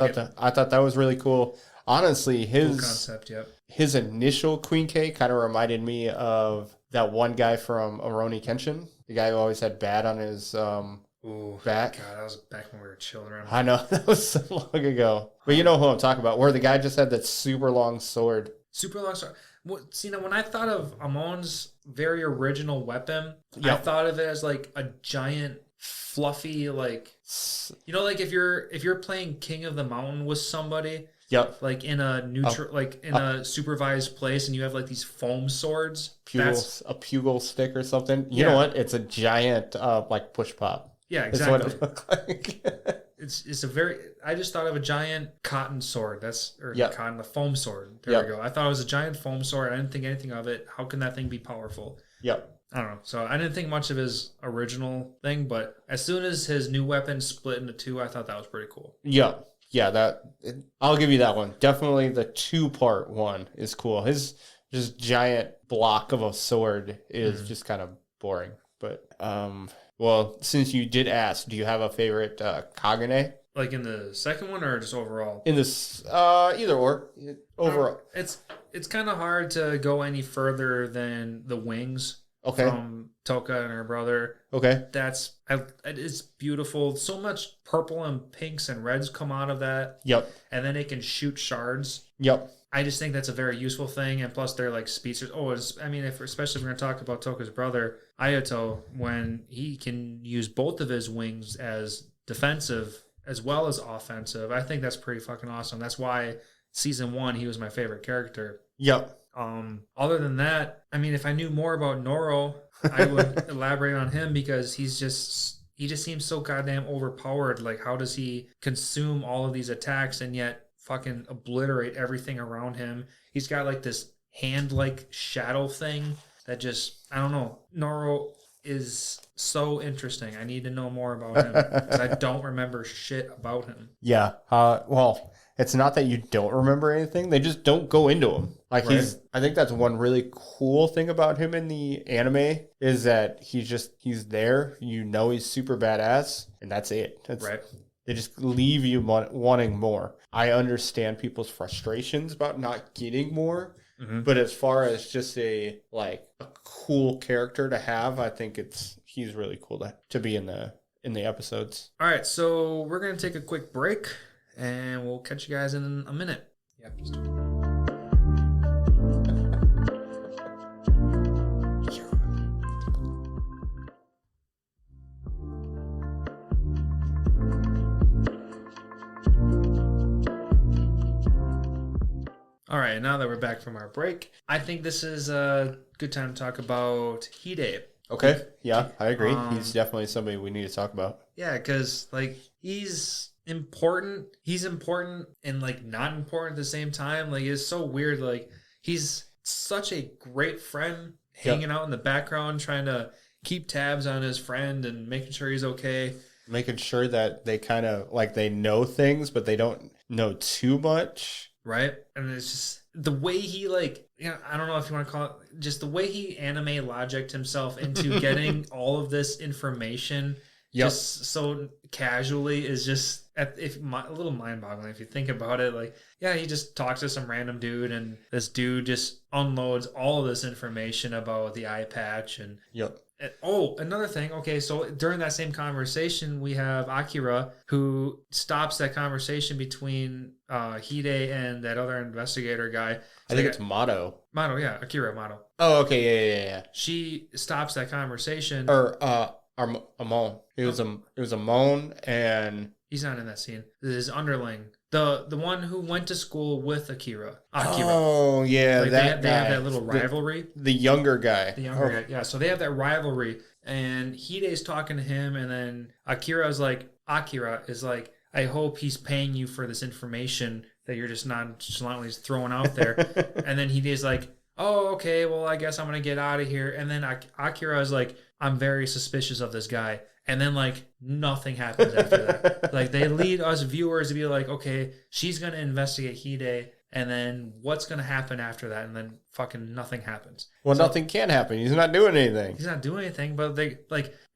thought that was really cool. Honestly, cool concept, yep. His initial Queen K kind of reminded me of that one guy from Rurouni Kenshin, the guy who always had bad on his back. God, that was back when we were children. I know, that was so long ago. But you know who I'm talking about, where the guy just had that super long sword. Super long sword. Well, see, now when I thought of Amon's very original weapon, I thought of it as like a giant fluffy, like, like if you're playing King of the Mountain with somebody, like in a neutral, a supervised place, and you have like these foam swords, a pugil stick or something. You know what? It's a giant like push pop. Yeah, exactly. That's what it looked like. It's a very. I just thought of a giant cotton sword. The foam sword. There we go. I thought it was a giant foam sword. I didn't think anything of it. How can that thing be powerful? Yep. I don't know. So I didn't think much of his original thing, but as soon as his new weapon split into 2, I thought that was pretty cool. Yeah. Yeah, I'll give you that one. Definitely the 2-part one is cool. His just giant block of a sword is just kind of boring. But well, since you did ask, do you have a favorite Kagune? Like in the second one or just overall? In this either or. Overall. It's kind of hard to go any further than the wings. Okay. From Toka and her brother. Okay. It's beautiful. So much purple and pinks and reds come out of that. Yep. And then it can shoot shards. Yep. I just think that's a very useful thing. And plus they're like speedsters. Especially if we're going to talk about Toka's brother, Ayato, when he can use both of his wings as defensive as well as offensive, I think that's pretty fucking awesome. That's why season 1, he was my favorite character. Yep. Other than that, I mean, if I knew more about Noro, I would elaborate on him because he just seems so goddamn overpowered. Like, how does he consume all of these attacks and yet fucking obliterate everything around him? He's got like this hand-like shadow thing that just, I don't know. Noro is so interesting. I need to know more about him because I don't remember shit about him. Yeah. Well, it's not that you don't remember anything. They just don't go into him. Like I think that's one really cool thing about him in the anime is that he's there. You know he's super badass, and that's it. They just leave you wanting more. I understand people's frustrations about not getting more, but as far as just a cool character to have, I think he's really cool to be in the episodes. All right, so we're gonna take a quick break, and we'll catch you guys in a minute. Yep. All right, now that we're back from our break, I think this is a good time to talk about Hide. Okay, yeah, I agree. He's definitely somebody we need to talk about. Yeah, because he's important. He's important and not important at the same time. It's so weird. He's such a great friend, hanging out in the background, trying to keep tabs on his friend and making sure he's okay. Making sure that they kind of they know things, but they don't know too much. Right? And it's just the way he I don't know if you want to call it, just the way he anime logicked himself into getting all of this information just so casually is just a little mind-boggling if you think about it. He just talks to some random dude, and this dude just unloads all of this information about the eye patch and oh, another thing. Okay, so during that same conversation, we have Akira, who stops that conversation between Hide and that other investigator guy. I think it's Mato. Mato, yeah, Akira Mato. Oh, okay, yeah. She stops that conversation. Or Amon. It was Amon, and he's not in that scene. This is underling. The one who went to school with Akira. Oh, yeah, they have that little rivalry. The younger guy. Guy, yeah. So they have that rivalry, and Hide's talking to him, and then Akira is like, I hope he's paying you for this information that you're just nonchalantly throwing out there. And then Hide's like, oh, okay, well, I guess I'm going to get out of here. And then Akira is like, I'm very suspicious of this guy. And then nothing happens after that. They lead us viewers to be like, okay, she's going to investigate Hide, and then what's going to happen after that? And then fucking nothing happens. Well, nothing can happen. He's not doing anything. He's not doing anything, but they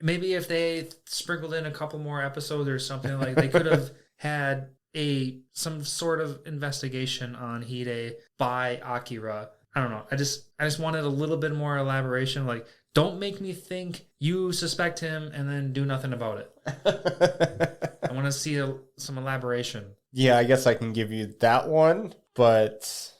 maybe if they sprinkled in a couple more episodes or something, they could have had some sort of investigation on Hide by Akira. I don't know. I just wanted a little bit more elaboration. Don't make me think you suspect him and then do nothing about it. I want to see some elaboration. Yeah, I guess I can give you that one, but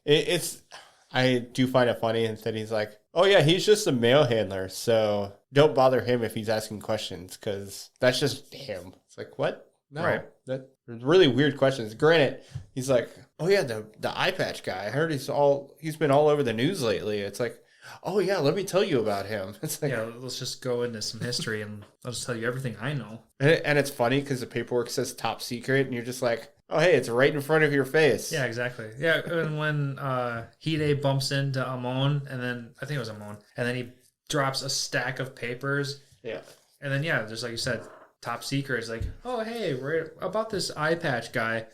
I do find it funny that he's like, oh yeah, he's just a mail handler, so don't bother him if he's asking questions, because that's just him. It's like, what? No, right. That really weird questions. Granted, he's like, oh yeah, the eye patch guy. I heard he's been all over the news lately. It's like, oh yeah, let me tell you about him. It's like, yeah, let's just go into some history and I'll just tell you everything I know. And it's funny because the paperwork says top secret, and you're just like, oh hey, it's right in front of your face. Yeah, exactly. Yeah, and when Hide bumps into Amon, and then I think it was Amon, and then he drops a stack of papers. Yeah. And then just like you said, top secret is like, oh hey, we're about this eye patch guy.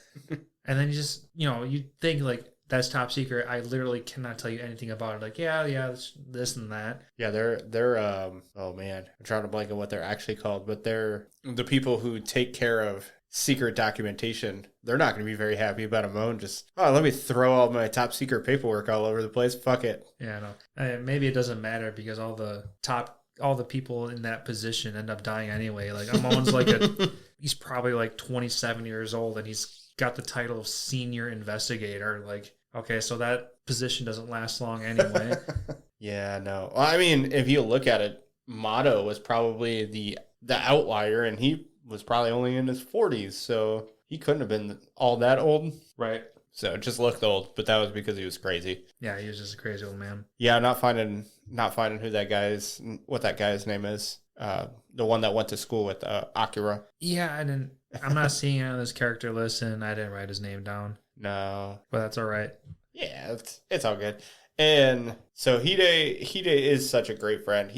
And then you just you think that's top secret. I literally cannot tell you anything about it. Yeah, this and that. Yeah, they're oh man, I'm trying to blank on what they're actually called, but they're the people who take care of secret documentation. They're not going to be very happy about Amon just, let me throw all my top secret paperwork all over the place. Fuck it. Yeah, no. Maybe it doesn't matter because all the people in that position end up dying anyway. Amon's he's probably 27 years old, and he's got the title of senior investigator. Okay, so that position doesn't last long anyway. Yeah, no. Well, I mean, if you look at it, Mato was probably the outlier, and he was probably only in his 40s, so he couldn't have been all that old. Right. So it just looked old, but that was because he was crazy. Yeah, he was just a crazy old man. Yeah, not finding who what that guy's name is. The one that went to school with Akira. Yeah, I'm not seeing it on this character list, and I didn't write his name down. No. But that's all right. Yeah, it's all good. And so Hide is such a great friend.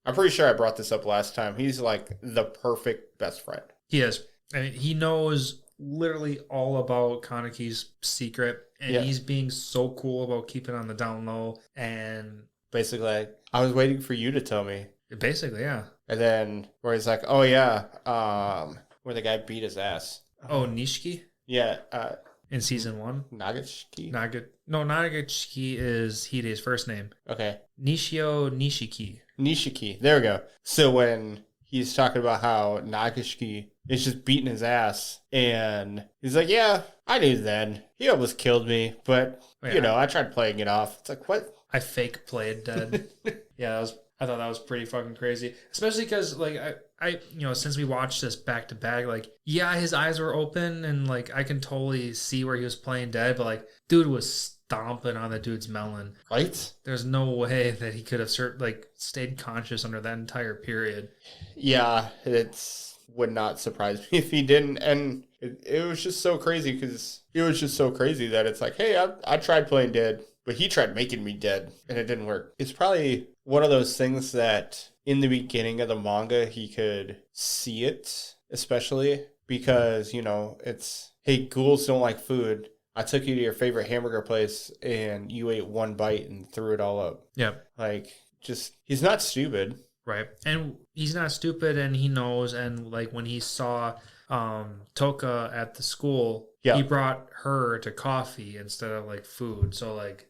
I'm pretty sure I brought this up last time. He's the perfect best friend. He is. I mean, he knows literally all about Kaneki's secret, and he's being so cool about keeping it on the down low. And basically, I was waiting for you to tell me. Basically, yeah. And then where he's like, oh yeah, where the guy beat his ass. Oh, Nishiki Yeah, in season 1. Nagashiki? Nagashiki is Hide's first name. Okay. Nishio Nishiki. Nishiki. There we go. So when he's talking about how Nagashiki is just beating his ass, and he's like, yeah, I knew then. He almost killed me, but, I tried playing it off. It's like, what? I fake played dead. Yeah, I thought that was pretty fucking crazy. Especially because, like, I since we watched this back to back, like, yeah, his eyes were open, and, like, I can totally see where he was playing dead, but, like, dude was stomping on the dude's melon. Right? There's no way that he could have, stayed conscious under that entire period. Yeah, would not surprise me if he didn't. And it was just so crazy because it was just so crazy that it's like, hey, I tried playing dead, but he tried making me dead, and it didn't work. It's probably one of those things that in the beginning of the manga, he could see it, especially because, it's, hey, ghouls don't like food. I took you to your favorite hamburger place, and you ate one bite and threw it all up. Yeah. Like, he's not stupid. Right. And he's not stupid, and he knows, and, like, when he saw Toka at the school, he brought her to coffee instead of, like, food. So, like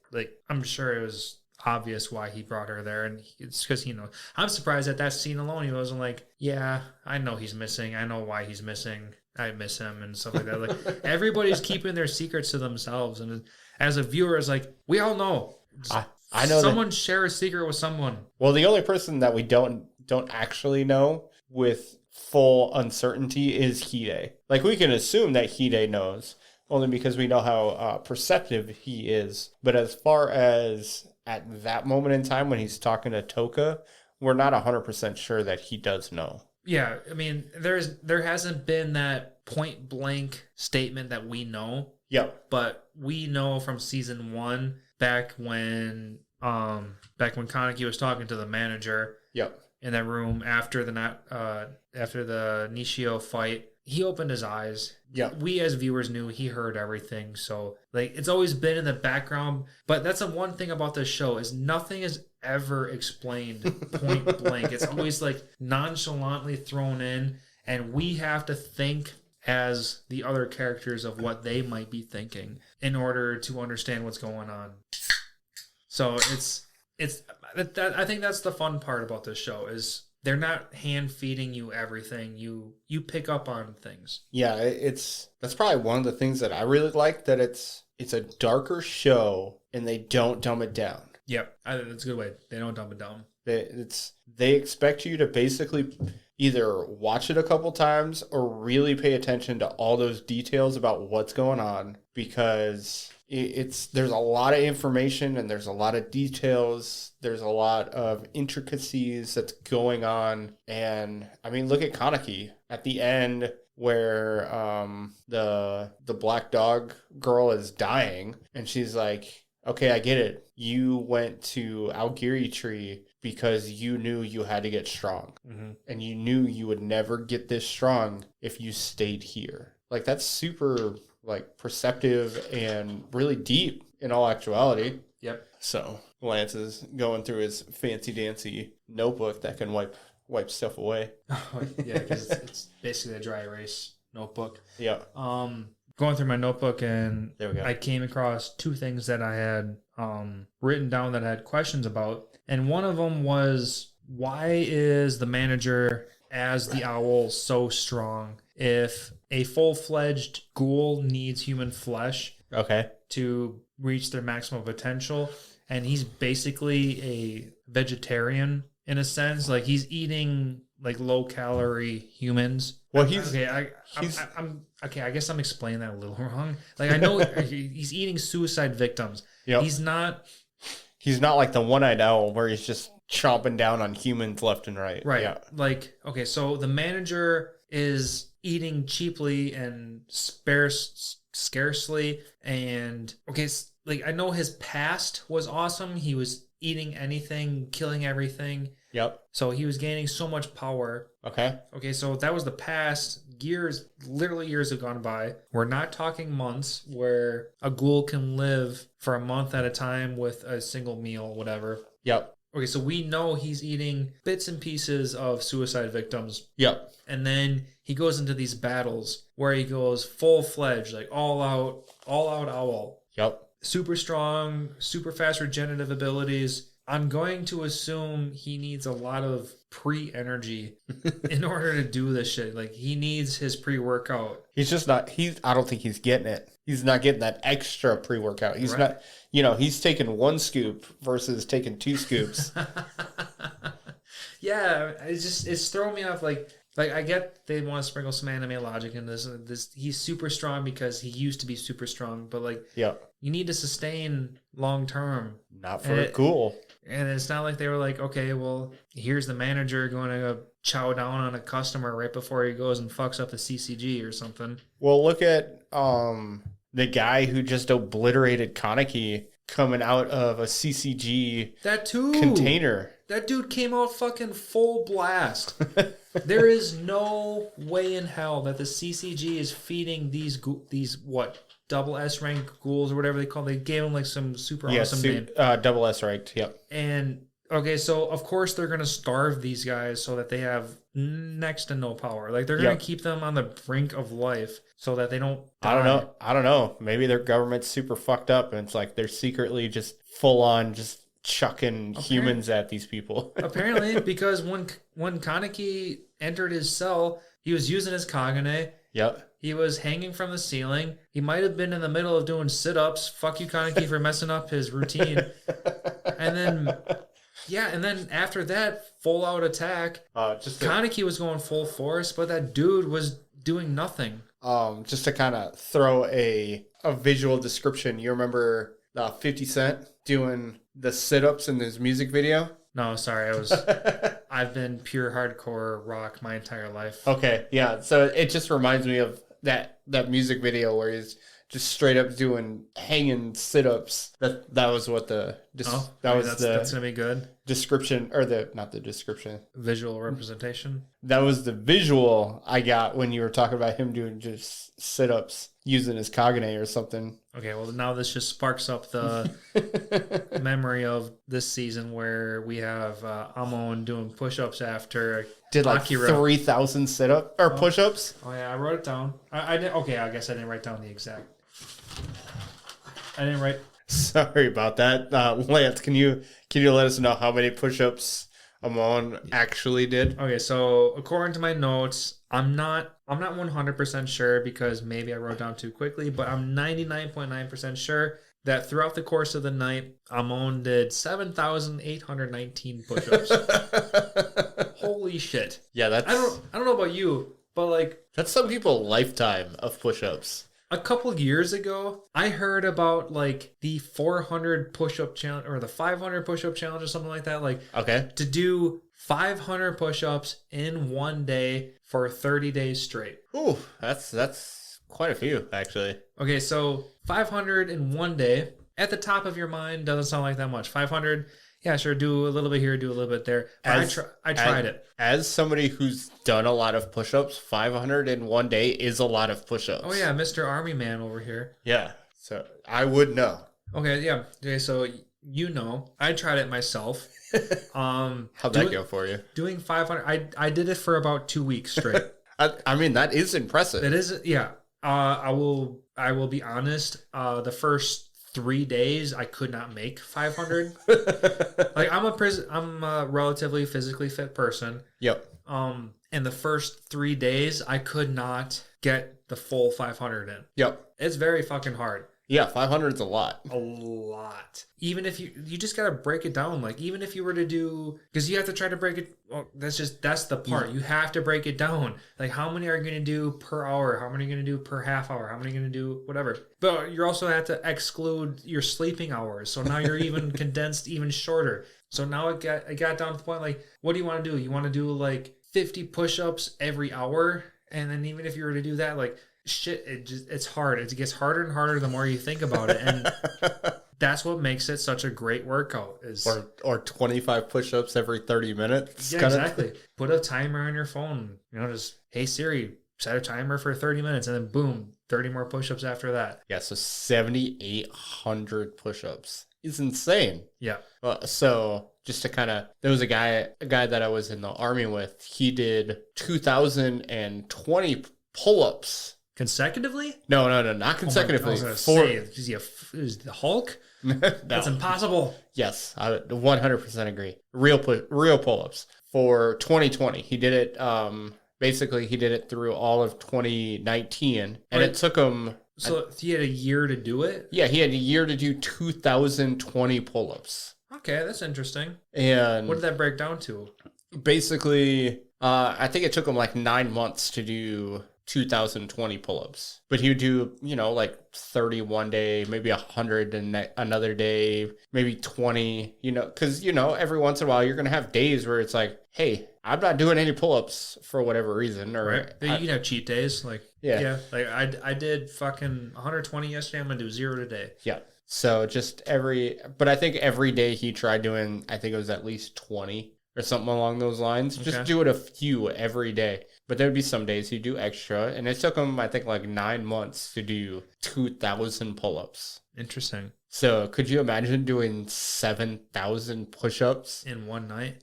I'm sure it was obvious why he brought her there, and it's because he knows. I'm surprised at that scene alone. He wasn't like, yeah, I know he's missing. I know why he's missing. I miss him and stuff like that. Like, everybody's keeping their secrets to themselves, and as a viewer, it's like, we all know. I know someone share a secret with someone. Well, the only person that we don't actually know with full uncertainty is Hide. Like, we can assume that Hide knows, only because we know how perceptive he is. But as far as at that moment in time when he's talking to Toka, we're not 100% sure that he does know. Yeah, I mean, there hasn't been that point blank statement that we know. Yep. But we know from season 1 back when Kaneki was talking to the manager. Yep. In that room after the Nishio fight, he opened his eyes. Yeah. We as viewers knew he heard everything. So, like, it's always been in the background. But that's the one thing about this show is nothing is ever explained point blank. It's always, like, nonchalantly thrown in, and we have to think as the other characters of what they might be thinking in order to understand what's going on. So I think that's the fun part about this show is they're not hand feeding you everything. You pick up on things. Yeah, that's probably one of the things that I really like, that it's a darker show and they don't dumb it down. Yep, that's a good way. They don't dumb it down. They expect you to basically either watch it a couple times or really pay attention to all those details about what's going on, because there's a lot of information and there's a lot of details. There's a lot of intricacies that's going on. And I mean, look at Kaneki at the end where the black dog girl is dying, and she's like, okay, I get it. You went to Aogiri Tree because you knew you had to get strong. Mm-hmm. And you knew you would never get this strong if you stayed here. Like, that's super, like, perceptive and really deep in all actuality. Yep. So Lance is going through his fancy-dancy notebook that can wipe stuff away. Yeah, because it's basically a dry erase notebook. Yeah. Going through my notebook, and there we go. I came across 2 things that I had written down that I had questions about. And one of them was, why is the manager as the owl so strong? If a full-fledged ghoul needs human flesh to reach their maximum potential, and he's basically a vegetarian in a sense, like he's eating like low-calorie humans. Well, I guess I'm explaining that a little wrong. Like, I know he's eating suicide victims. Yep. He's not like the one-eyed owl where he's just chomping down on humans left and right. Right. Yeah. Like, okay, so the manager is eating cheaply and scarcely. And, okay, like, I know his past was awesome. He was eating anything, killing everything. Yep. So he was gaining so much power. Okay, so that was the past. Literally years have gone by. We're not talking months where a ghoul can live for a month at a time with a single meal, whatever. Yep. okay, so we know he's eating bits and pieces of suicide victims. Yep. And then he goes into these battles where he goes full-fledged, like all out owl. Yep. Super strong, super fast regenerative abilities. I'm going to assume he needs a lot of pre-energy in order to do this shit. Like, he needs his pre-workout. He's just not, I don't think he's getting it. He's not getting that extra pre-workout. He's Right. not, he's taking 1 scoop versus taking 2 scoops. Yeah, it's throwing me off. Like I get they want to sprinkle some anime logic in this. He's super strong because he used to be super strong, but like, Yeah. you need to sustain long term. Not for Ghoul. And it's not like they were like, okay, well, here's the manager going to chow down on a customer right before he goes and fucks up a CCG or something. Well, look at the guy who just obliterated Kaneki coming out of a CCG That too. container. That dude came out fucking full blast. There is no way in hell that the CCG is feeding these what, double S rank ghouls or whatever they call them. They gave them like some super awesome name. Double S ranked. Yep. And okay, so of course they're gonna starve these guys so that they have next to no power. Like, they're gonna keep them on the brink of life so that they don't die. I don't know. Maybe their government's super fucked up and it's like they're secretly just full on just chucking humans at these people. Apparently, because when Kaneki entered his cell, he was using his Kagane. Yep. He was hanging from the ceiling. He might have been in the middle of doing sit-ups. Fuck you, Kaneki, for messing up his routine. And then after that full-out attack, Kaneki was going full force, but that dude was doing nothing. Just to kind of throw a visual description, you remember 50 Cent doing the sit-ups in his music video? No, sorry, I've been pure hardcore rock my entire life. Okay, yeah. So it just reminds me of that music video where he's just straight up doing hanging sit-ups. That was what that's gonna be good. Description, or not the description. Visual representation. That was the visual I got when you were talking about him doing just sit-ups using his Kagane or something. Okay, well, now this just sparks up the memory of this season where we have Amon doing push-ups after did like Akira. 3,000 sit-ups or push-ups. Oh yeah, I wrote it down. I did. Okay, I guess I didn't write down the exact. I didn't write. Sorry about that, Lance. Can you let us know how many push-ups Amon actually did? Okay, so according to my notes, I'm not 100% sure because maybe I wrote down too quickly, but I'm 99.9% sure that throughout the course of the night, Amon did 7,819 push-ups. Holy shit! Yeah, that's. I don't know about you, but like, that's some people lifetime of push-ups. a couple years ago, I heard about like the 400 push-up challenge or the 500 push-up challenge or something like that. Like, okay, to do 500 push-ups in one day for 30 days straight. Ooh, that's quite a few, actually. Okay, so 500 in one day, at the top of your mind, doesn't sound like that much. 500, yeah, sure, do a little bit here, do a little bit there. But I tried it. As somebody who's done a lot of push-ups, 500 in one day is a lot of push-ups. Oh yeah, Mr. Army Man over here. Yeah, so I would know. Okay, yeah. Okay, so I tried it myself. How'd that go for you? Doing 500, I did it for about 2 weeks straight. I mean, that is impressive. It is, yeah. I will be honest. The first 3 days, I could not make 500. Like, I'm a relatively physically fit person. Yep. And the first 3 days, I could not get the full 500 in. Yep. It's very fucking hard. Yeah, 500 is a lot. A lot. Even if you just gotta break it down. Like, even if you were to do, because you have to try to break it. Well, that's the part. Yeah. You have to break it down. Like, how many are you gonna do per hour? How many are you gonna do per half hour? How many are you gonna do whatever? But you also have to exclude your sleeping hours. So now you're even condensed even shorter. So now it got down to the point, like, what do you want to do? You want to do like 50 push-ups every hour, and then even if you were to do that, like, shit, it's hard. It gets harder and harder the more you think about it, and that's what makes it such a great workout. Is or 25 push-ups every 30 minutes. Yeah, exactly. Put a timer on your phone. Just, hey Siri, set a timer for 30 minutes, and then boom, 30 more push-ups after that. Yeah, so 7,800 push-ups. is insane. Yeah. So just to kind of, there was a guy that I was in the army with. He did 2,020 pull-ups. Consecutively? No, not consecutively. I was gonna say, is the Hulk? No. That's impossible. Yes, I 100% agree. Real pull-ups for 2020. He did it. Basically, he did it through all of 2019, and it took him. So he had a year to do it? Yeah, he had a year to do 2,020 pull-ups. Okay, that's interesting. And what did that break down to? Basically, I think it took him like 9 months to do 2,020 pull-ups. But he would do, like 30 one day, maybe 100 another day, maybe 20, because, every once in a while you're going to have days where it's like, hey, I'm not doing any pull-ups for whatever reason. Or right. You can have cheat days. Like, yeah. Like I did fucking 120 yesterday. I'm going to do 0 today. Yeah. So but I think every day he tried doing, I think it was at least 20 or something along those lines. Okay. Just do it a few every day. But there would be some days he'd do extra. And it took him, I think, like 9 months to do 2,000 pull-ups. Interesting. So could you imagine doing 7,000 push-ups? In one night?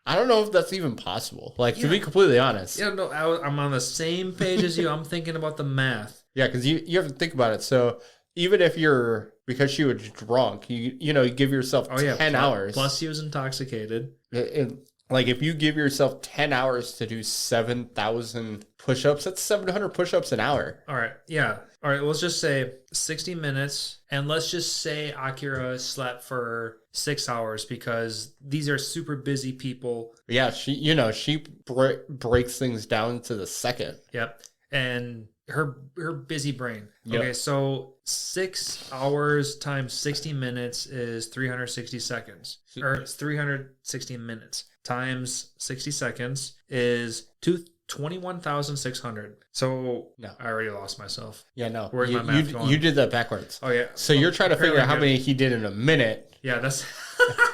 I don't know if that's even possible. Like, to be completely honest. Yeah, no, I'm on the same page as you. I'm thinking about the math. Yeah, because you have to think about it. So even if because she was drunk, you give yourself 10 hours. Plus he was intoxicated. Like, if you give yourself 10 hours to do 7,000 push-ups, that's 700 push-ups an hour. All right. Yeah. All right. Let's just say 60 minutes. And let's just say Akira slept for 6 hours because these are super busy people. Yeah. She breaks things down to the second. Yep. And her busy brain. Yep. Okay. So 6 hours times 60 minutes is 360 seconds. Or it's 360 minutes. Times 60 seconds is 21,600. So no, I already lost myself. Yeah, no. Where's my math going? You did that backwards. Oh yeah. So you're trying to figure out how many he did in a minute. Yeah, that's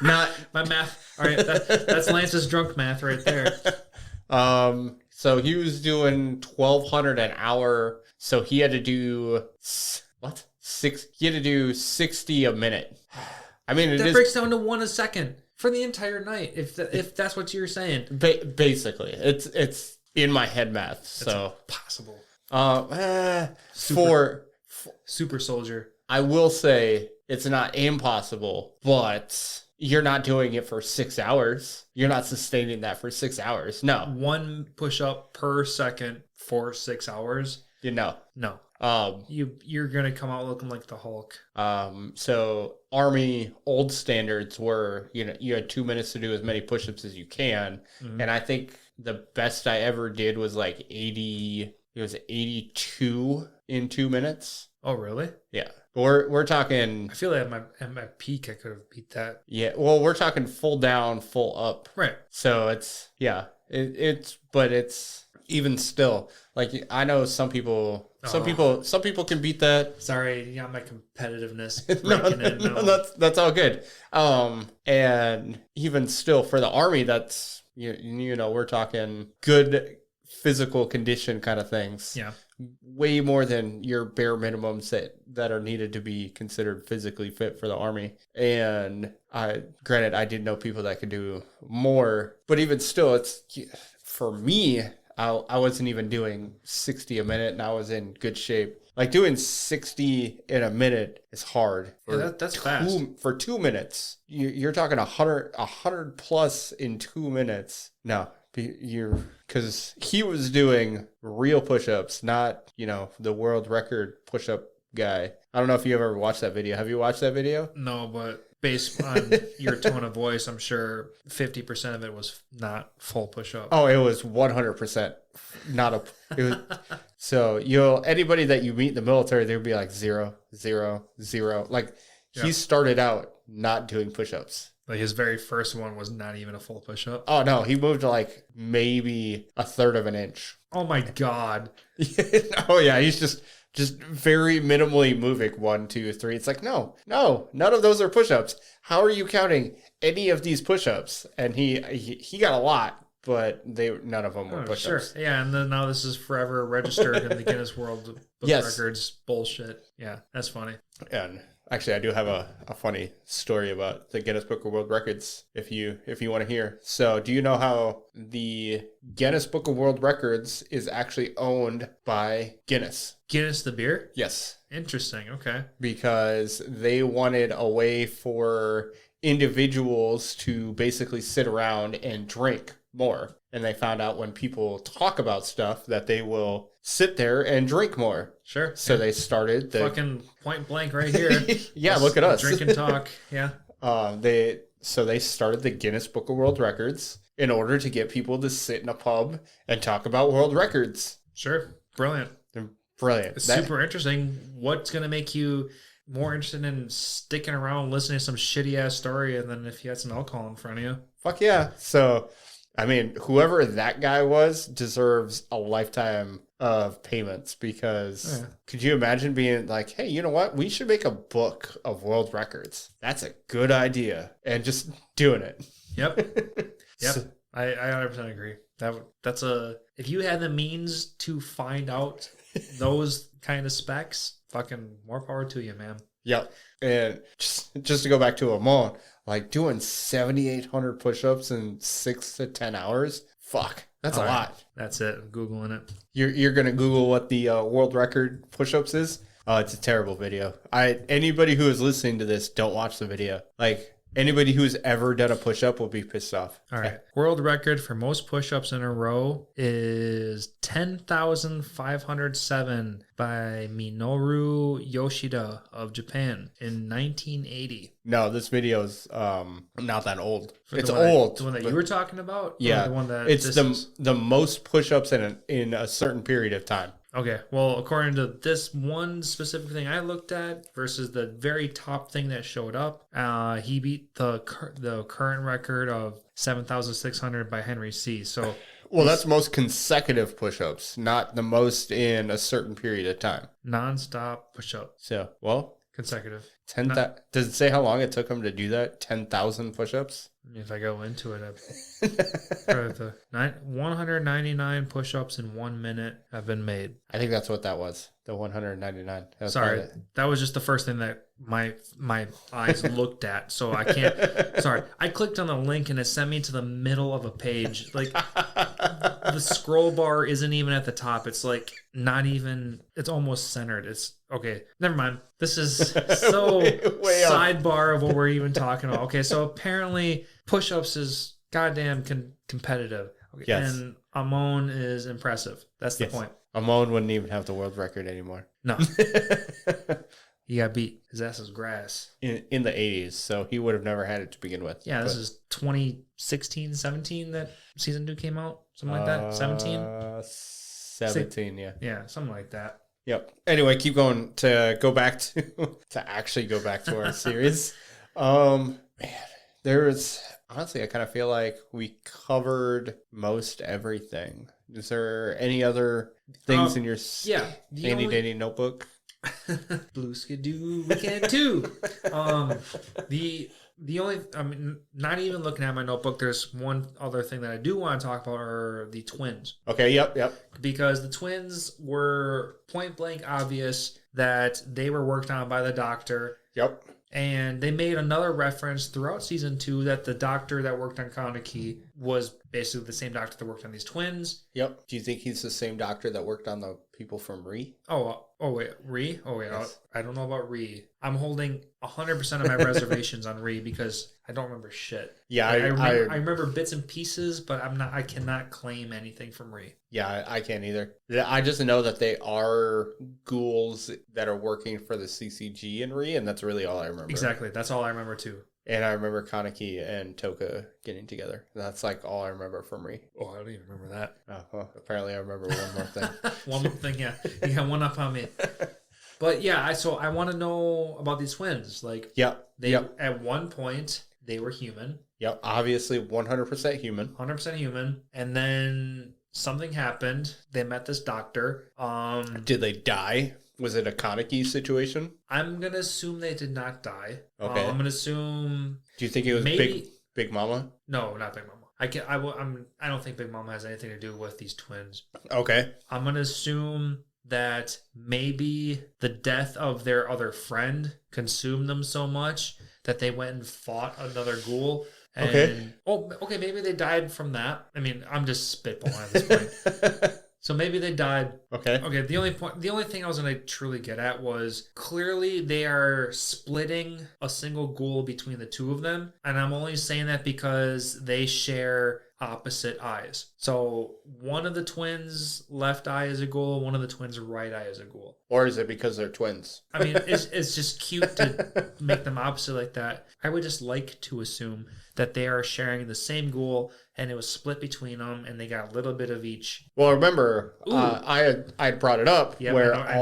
not my math. All right, that's Lance's drunk math right there. So he was doing 1,200 an hour. So he had to do what? He had to do 60 a minute. I mean, that breaks down to 1 a second. For the entire night, if that's what you're saying. Basically, it's in my head math. So possible. Super soldier. I will say it's not impossible, but you're not doing it for 6 hours. You're not sustaining that for 6 hours. No. 1 push-up per second for 6 hours. No. You're gonna come out looking like the Hulk. So Army old standards were, you had 2 minutes to do as many push-ups as you can. Mm-hmm. And I think the best I ever did was like 80. It was 82 in 2 minutes. Oh, really? Yeah. We're talking. I feel like at my peak I could have beat that. Yeah. Well, we're talking full down, full up. Right. So it's but it's even still, like, I know some people can beat that. Sorry, you got my competitiveness. No, that's all good. And even still for the Army, that's we're talking good physical condition kind of things. Yeah. Way more than your bare minimums that are needed to be considered physically fit for the Army. And granted, I did know people that could do more, but even still, it's for me. I wasn't even doing 60 a minute, and I was in good shape. Like, doing 60 in a minute is hard. Yeah, that's fast. For 2 minutes, you're talking 100 plus in 2 minutes. No, because he was doing real push-ups, not the world record push-up guy. I don't know if you ever watched that video. Have you watched that video? No, but based on your tone of voice, I'm sure 50% of it was not full push-up. Oh, it was 100% not a. It was, so anybody that you meet in the military, they'd be like 0, 0, 0. Like, he started out not doing push-ups. Like, his very first one was not even a full push-up. Oh no, he moved to like maybe 1/3 of an inch. Oh my god. Oh yeah, he's just very minimally moving 1, 2, 3. It's like, no, none of those are push-ups. How are you counting any of these push-ups? And he got a lot, but none of them were push-ups. Sure. Yeah, and then now this is forever registered in the Guinness World Book Records bullshit. Yeah, that's funny. And Actually, I do have a funny story about the Guinness Book of World Records if you want to hear. So, do you know how the Guinness Book of World Records is actually owned by Guinness? Guinness the beer? Yes. Interesting. Okay. Because they wanted a way for individuals to basically sit around and drink more. And they found out when people talk about stuff that they will sit there and drink more. Sure. So they started the fucking point blank right here. Yeah, look at us. Drink and talk. Yeah. They started the Guinness Book of World Records in order to get people to sit in a pub and talk about world records. Sure. Brilliant. They're brilliant. It's super interesting. What's going to make you more interested in sticking around listening to some shitty ass story and then if you had some alcohol in front of you? Fuck yeah. So, I mean, whoever that guy was deserves a lifetime of payments because could you imagine being like, hey, you know what? We should make a book of world records. That's a good idea. And just doing it. Yep. Yep. So, I 100% agree. That's if you had the means to find out those kind of specs, fucking more power to you, man. Yep. And just to go back to Amon, like doing 7,800 push-ups in 6 to 10 hours. Fuck, that's a lot. That's it. I'm Googling it. You're gonna Google what the world record push-ups is? It's a terrible video. Anybody who is listening to this, don't watch the video. Like anybody who's ever done a push-up will be pissed off. All right. World record for most push-ups in a row is 10,507 by Minoru Yoshida of Japan in 1980. No, this video is not that old. It's old. The one that you were talking about? Yeah. The one that it's the most push-ups in a certain period of time. Okay, well, according to this one specific thing I looked at versus the very top thing that showed up, he beat the current record of 7,600 by Henry C. So, well, that's most consecutive push-ups, not the most in a certain period of time. Non-stop push-up. So, well, consecutive. Does it say how long it took him to do that? 10,000 push-ups? If I go into it, 199 push-ups in 1 minute have been made. I think that's what that was. The 199. Sorry, that was just the first thing that my eyes looked at. So I can't. Sorry, I clicked on the link and it sent me to the middle of a page. Like the scroll bar isn't even at the top. It's like not even. It's almost centered. It's okay. Never mind. This is so way sidebar of what we're even talking about. Okay, so apparently push-ups is goddamn competitive. Okay, yes. And Amon is impressive. That's the point. Amon wouldn't even have the world record anymore. No. He got beat. His ass is grass. In the 80s, so he would have never had it to begin with. Yeah, this is 2016, 17 that season 2 came out. Something like that. 17? 17, yeah. Yeah, something like that. Yep. Anyway, keep going to go back to actually go back to our series. Man, there's honestly, I kind of feel like we covered most everything. Is there any other things in your handy dandy notebook? Blue skidoo weekend 2. The only, I mean, not even looking at my notebook, there's one other thing that I do want to talk about are the twins. Okay, yep. Because the twins were point blank obvious that they were worked on by the doctor. Yep. And they made another reference throughout season 2 that the doctor that worked on Kaneki was basically the same doctor that worked on these twins. Yep. Do you think he's the same doctor that worked on the people from Ri? Oh wait, Ri? Oh wait, yes. I don't know about Ri. I'm holding 100% of my reservations on Ri because I don't remember shit. Yeah, I remember bits and pieces, but I cannot claim anything from Ri. Yeah, I can't either. I just know that they are ghouls that are working for the CCG in Ri, and that's really all I remember. Exactly, that's all I remember too. And I remember Kaneki and Toka getting together. That's like all I remember from Ri. Oh, I don't even remember that. Oh, well, apparently I remember one more thing. One more thing, yeah. You got one up on me. But yeah, I want to know about these twins. Like, at one point, they were human. Yep, obviously 100% human. 100% human. And then something happened. They met this doctor. Did they die? Was it a Kaneki situation? I'm going to assume they did not die. Okay. I'm going to assume... Do you think it was Big Mama? No, not Big Mama. I don't think Big Mama has anything to do with these twins. Okay. I'm going to assume that maybe the death of their other friend consumed them so much that they went and fought another ghoul. And, Okay. Oh, okay. Maybe they died from that. I mean, I'm just spitballing at this point. So maybe they died. Okay. Okay. The only thing I was going to truly get at was clearly they are splitting a single ghoul between the two of them. And I'm only saying that because they share opposite eyes. So one of the twins' left eye is a ghoul, one of the twins' right eye is a ghoul. Or is it because they're twins? I mean, it's just cute to make them opposite like that. I would just like to assume that they are sharing the same ghoul and it was split between them and they got a little bit of each. Well, remember, I had brought it up where I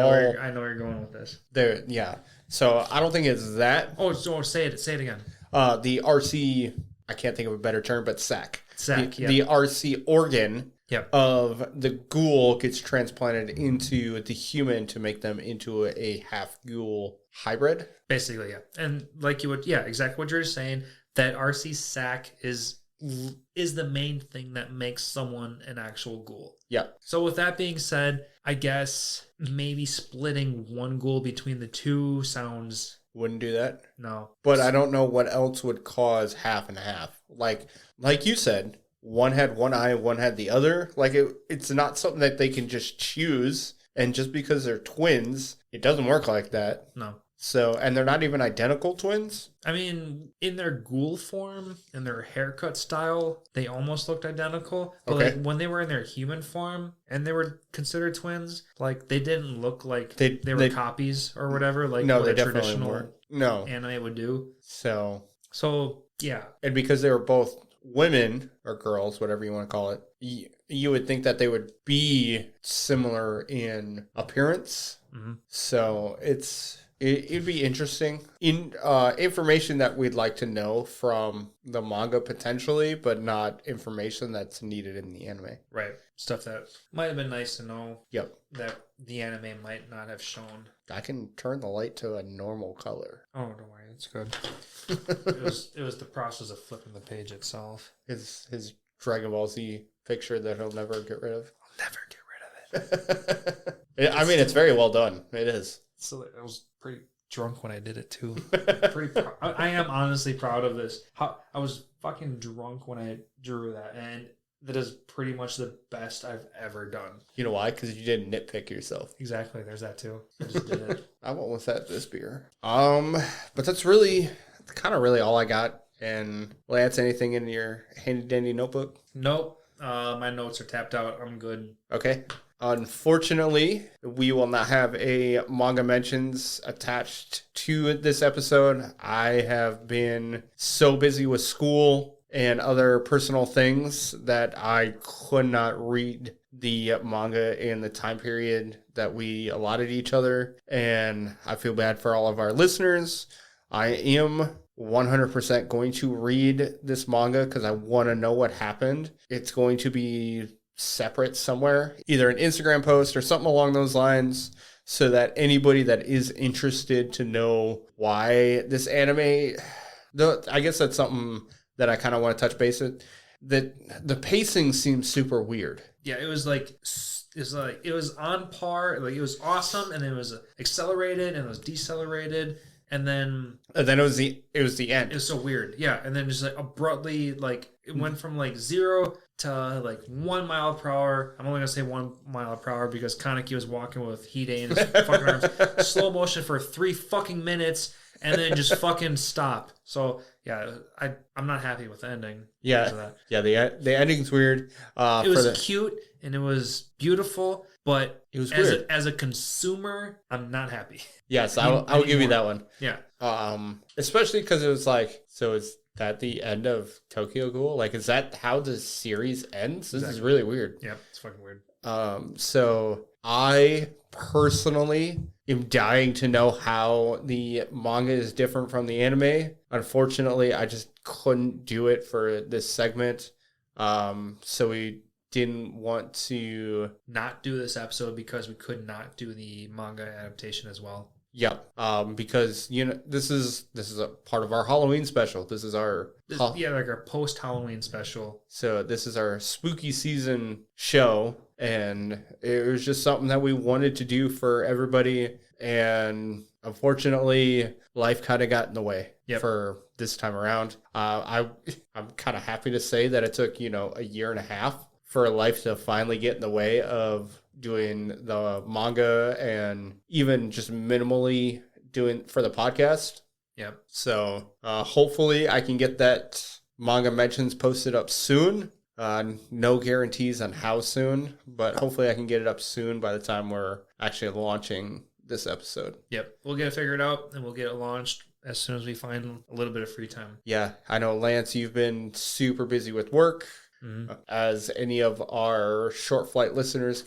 know where you're going with this. there, yeah. So I don't think it's that. Oh, so say it again. The RC, I can't think of a better term, but sac. The RC organ of the ghoul gets transplanted into the human to make them into a half ghoul hybrid. Basically, yeah. And like you would, exactly what you're saying. That RC sac is the main thing that makes someone an actual ghoul. Yeah. So with that being said, I guess maybe splitting one ghoul between the two sounds... Wouldn't do that. No. But I don't know what else would cause half and half. Like you said, one had one eye, one had the other. Like it's not something that they can just choose. And just because they're twins, it doesn't work like that. No. So, and they're not even identical twins. I mean, in their ghoul form and their haircut style, they almost looked identical. But like when they were in their human form and they were considered twins, like they didn't look like they were copies or whatever. Like no, what they a definitely traditional weren't. No. anime would do. So yeah. And because they were both women or girls, whatever you want to call it, you would think that they would be similar in appearance. Mm-hmm. So it'd be interesting. Information that we'd like to know from the manga potentially, but not information that's needed in the anime. Right. Stuff that might have been nice to know. Yep. That the anime might not have shown. I can turn the light to a normal color. Oh, don't worry, it's good. It was the process of flipping the page itself. His Dragon Ball Z picture that he'll never get rid of. I'll never get rid of it. I mean, it's very well done. It is. So I was pretty drunk when I did it too. I am honestly proud of this. I was fucking drunk when I drew that, and that is pretty much the best I've ever done. You know why? Because you didn't nitpick yourself. Exactly. There's that too. I just did it. I went with this beer. But that's really kind of all I got. And Lance, anything in your handy dandy notebook? Nope. My notes are tapped out. I'm good. Okay. Unfortunately, we will not have a manga mentions attached to this episode. I have been so busy with school and other personal things that I could not read the manga in the time period that we allotted each other. And I feel bad for all of our listeners. I am 100% going to read this manga because I want to know what happened. It's going to be separate somewhere, either an Instagram post or something along those lines, so that anybody that is interested to know why this anime, I guess that's something that I kind of want to touch base with. That the pacing seems super weird. Yeah, it was on par. Like it was awesome, and then it was accelerated, and it was decelerated. And then it was the end. It was so weird. Yeah. And then just like abruptly, like it went from like 0 to like 1 mile per hour. I'm only gonna say 1 mile per hour because Kaneki was walking with Hide in his fucking arms. Slow motion for 3 fucking minutes and then just fucking stop. So yeah, I'm not happy with the ending. Yeah. Yeah, the ending's weird. It was cute and it was beautiful, but it was weird. As a consumer, I'm not happy. Yes, I'll give you that one. Yeah. Especially because it was like, so is that the end of Tokyo Ghoul? Like, is that how the series ends? This is really weird. Yeah, it's fucking weird. So I personally am dying to know how the manga is different from the anime. Unfortunately, I just couldn't do it for this segment. So we didn't want to not do this episode because we could not do the manga adaptation as well. Yep. Because this is a part of our Halloween special. This is our like our post Halloween special. So this is our spooky season show. and it was just something that we wanted to do for everybody. And unfortunately, life kind of got in the way for this time around. I'm kind of happy to say that it took, a year and a half for life to finally get in the way of doing the manga and even just minimally doing for the podcast. Yep. So hopefully I can get that manga mentions posted up soon. No guarantees on how soon, but hopefully I can get it up soon by the time we're actually launching this episode. Yep. We'll get it figured out and we'll get it launched as soon as we find a little bit of free time. Yeah. I know, Lance, you've been super busy with work. Mm-hmm. As any of our short flight listeners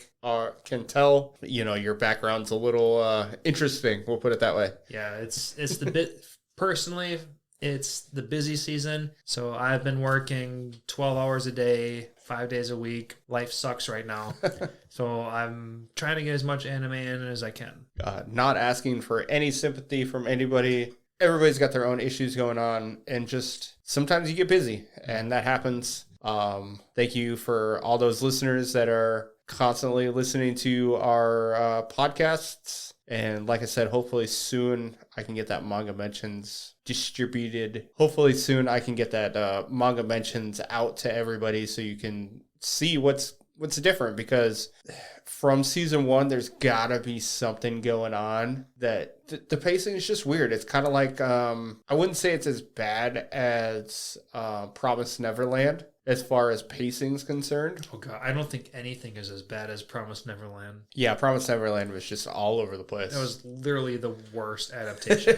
can tell, your background's a little interesting. We'll put it that way. Yeah, it's the bit personally. It's the busy season, so I've been working 12 hours a day, 5 days a week. Life sucks right now, so I'm trying to get as much anime in as I can. Not asking for any sympathy from anybody. Everybody's got their own issues going on, and just sometimes you get busy, and that happens. Thank you for all those listeners that are constantly listening to our podcasts. And like I said, hopefully soon I can get that manga mentions distributed. Hopefully soon I can get that manga mentions out to everybody so you can see what's different, because from season 1 there's gotta be something going on that the pacing is just weird. It's kind of like I wouldn't say it's as bad as Promised Neverland as far as pacing's concerned. Oh god, I don't think anything is as bad as Promised Neverland. Yeah, Promised Neverland was just all over the place. It was literally the worst adaptation.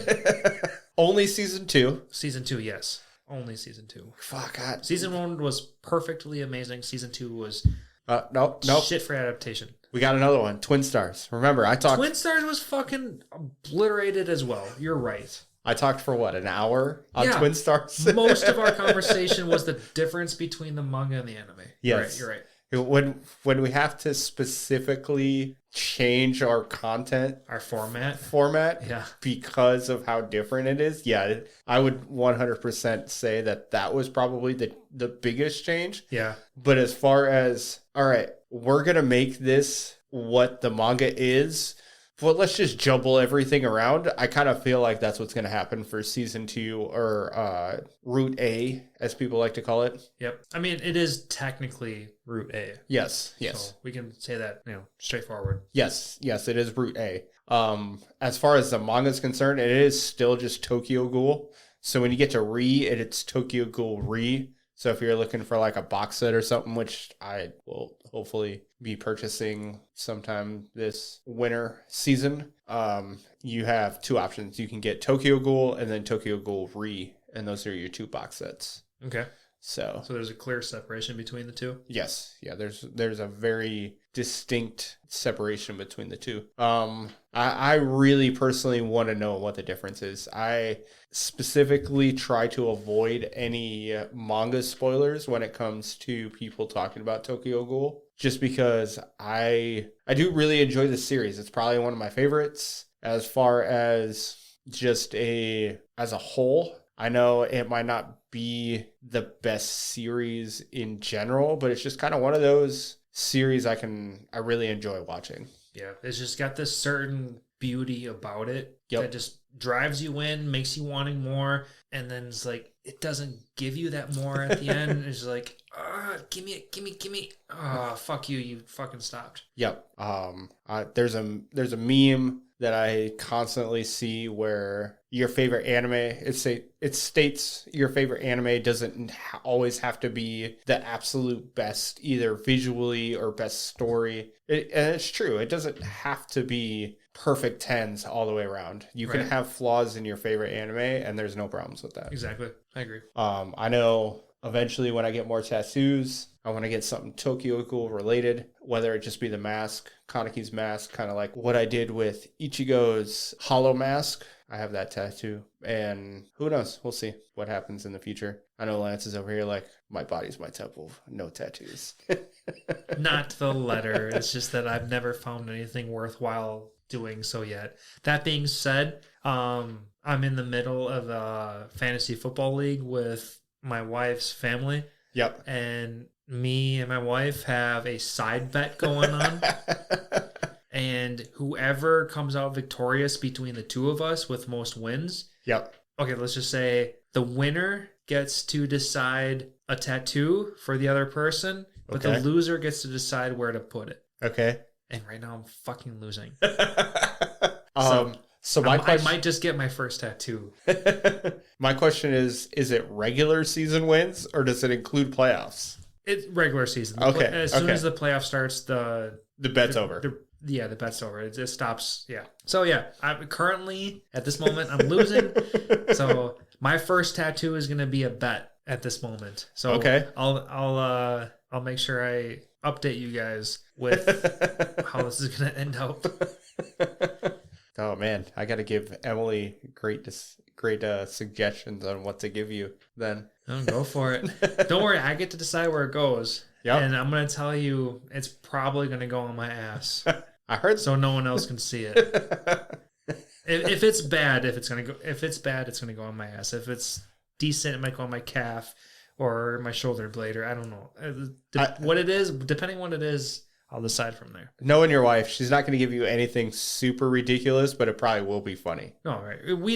Only season 2. Season 2, yes. Only season 2. Fuck, God. Season 1 was perfectly amazing. Season 2 was nope. Shit for adaptation. We got another one, Twin Stars. Remember, I talked... Twin Stars was fucking obliterated as well. You're right. I talked for what, an hour on Twin Stars? Most of our conversation was the difference between the manga and the anime. Yes. You're right. When we have to specifically change our content, our format, yeah, because of how different it is, yeah, I would 100% say that was probably the biggest change. Yeah. But as far as, all right, we're gonna make this what the manga is, but let's just jumble everything around. I kind of feel like that's what's going to happen for season 2, or Route A, as people like to call it. Yep. I mean, it is technically Route A. Yes. So we can say that, straightforward. Yes, it is Route A. As far as the manga is concerned, it is still just Tokyo Ghoul. So when you get to it's Tokyo Ghoul Re. So if you're looking for like a box set or something, which I will hopefully be purchasing sometime this winter season, you have 2 options. You can get Tokyo Ghoul and then Tokyo Ghoul Re, and those are your 2 box sets. Okay. So there's a clear separation between the 2? Yes. Yeah, there's a very distinct separation between the 2. I really personally want to know what the difference is. I specifically try to avoid any manga spoilers when it comes to people talking about Tokyo Ghoul, just because I do really enjoy the series. It's probably one of my favorites as far as just as a whole. I know it might not be the best series in general, but it's just kind of one of those series I really enjoy watching. Yeah, it's just got this certain beauty about it that just drives you in, makes you wanting more, and then it's like it doesn't give you that more at the end. It's like, give me. Oh, fuck you, you fucking stopped. Yep. There's a meme that I constantly see where your favorite anime, it states your favorite anime doesn't always have to be the absolute best, either visually or best story. And it's true. It doesn't have to be perfect 10s all the way around. You can have flaws in your favorite anime, and there's no problems with that. Exactly. I agree. I know eventually when I get more tattoos, I want to get something Tokyo Ghoul related, whether it just be the mask, Kaneki's mask, kind of like what I did with Ichigo's hollow mask. I have that tattoo, and who knows? We'll see what happens in the future. I know Lance is over here like, my body's my temple, no tattoos. Not the letter. It's just that I've never found anything worthwhile doing so yet. That being said, I'm in the middle of a fantasy football league with my wife's family. Yep. And me and my wife have a side bet going on. And whoever comes out victorious between the two of us with most wins. Yep. Okay, let's just say the winner gets to decide a tattoo for the other person, but the loser gets to decide where to put it. Okay. And right now I'm fucking losing. So my question, I might just get my first tattoo. my question is it regular season wins or does it include playoffs? It's regular season. Okay. As soon as the playoff starts, the bet's over. The bet's over. It just stops. Yeah. So yeah, I'm currently at this moment I'm losing. So my first tattoo is gonna be a bet at this moment. So okay. I'll make sure I update you guys with how this is gonna end up. Oh man, I got to give Emily great suggestions on what to give you then. Oh, go for it. Don't worry, I get to decide where it goes. Yep. And I'm going to tell you it's probably going to go on my ass. I heard so no one else can see it. If it's bad, it's going to go on my ass. If it's decent, it might go on my calf or my shoulder blade or I don't know. What it is, depending on what it is, I'll decide from there. Knowing your wife, she's not going to give you anything super ridiculous, but it probably will be funny. All right. We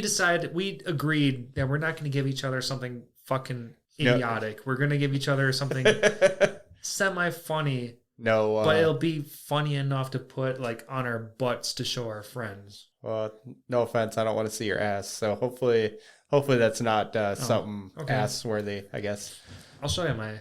agreed that we're not going to give each other something fucking idiotic. No. We're going to give each other something semi-funny. No. But it'll be funny enough to put like on our butts to show our friends. Well, no offense. I don't want to see your ass. So hopefully that's not something ass-worthy, I guess. I'll show you my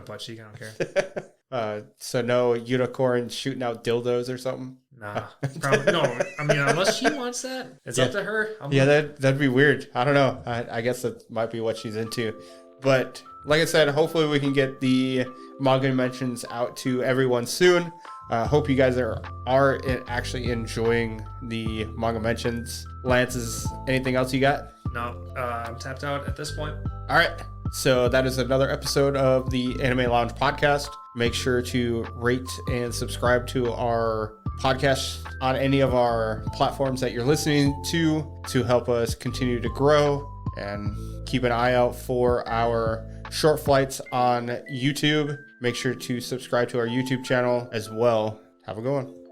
butt cheek. I don't care. So no unicorn shooting out dildos or something? Nah, probably no. I mean, unless she wants that, it's up to her. That'd be weird. I don't know. I guess that might be what she's into. But like I said, hopefully we can get the manga mentions out to everyone soon. Hope you guys are actually enjoying the manga mentions. Lance, is anything else you got? No, I'm tapped out at this point. All right. So that is another episode of the Anime Lounge podcast. Make sure to rate and subscribe to our podcast on any of our platforms that you're listening to help us continue to grow, and keep an eye out for our short flights on YouTube. Make sure to subscribe to our YouTube channel as well. Have a good one.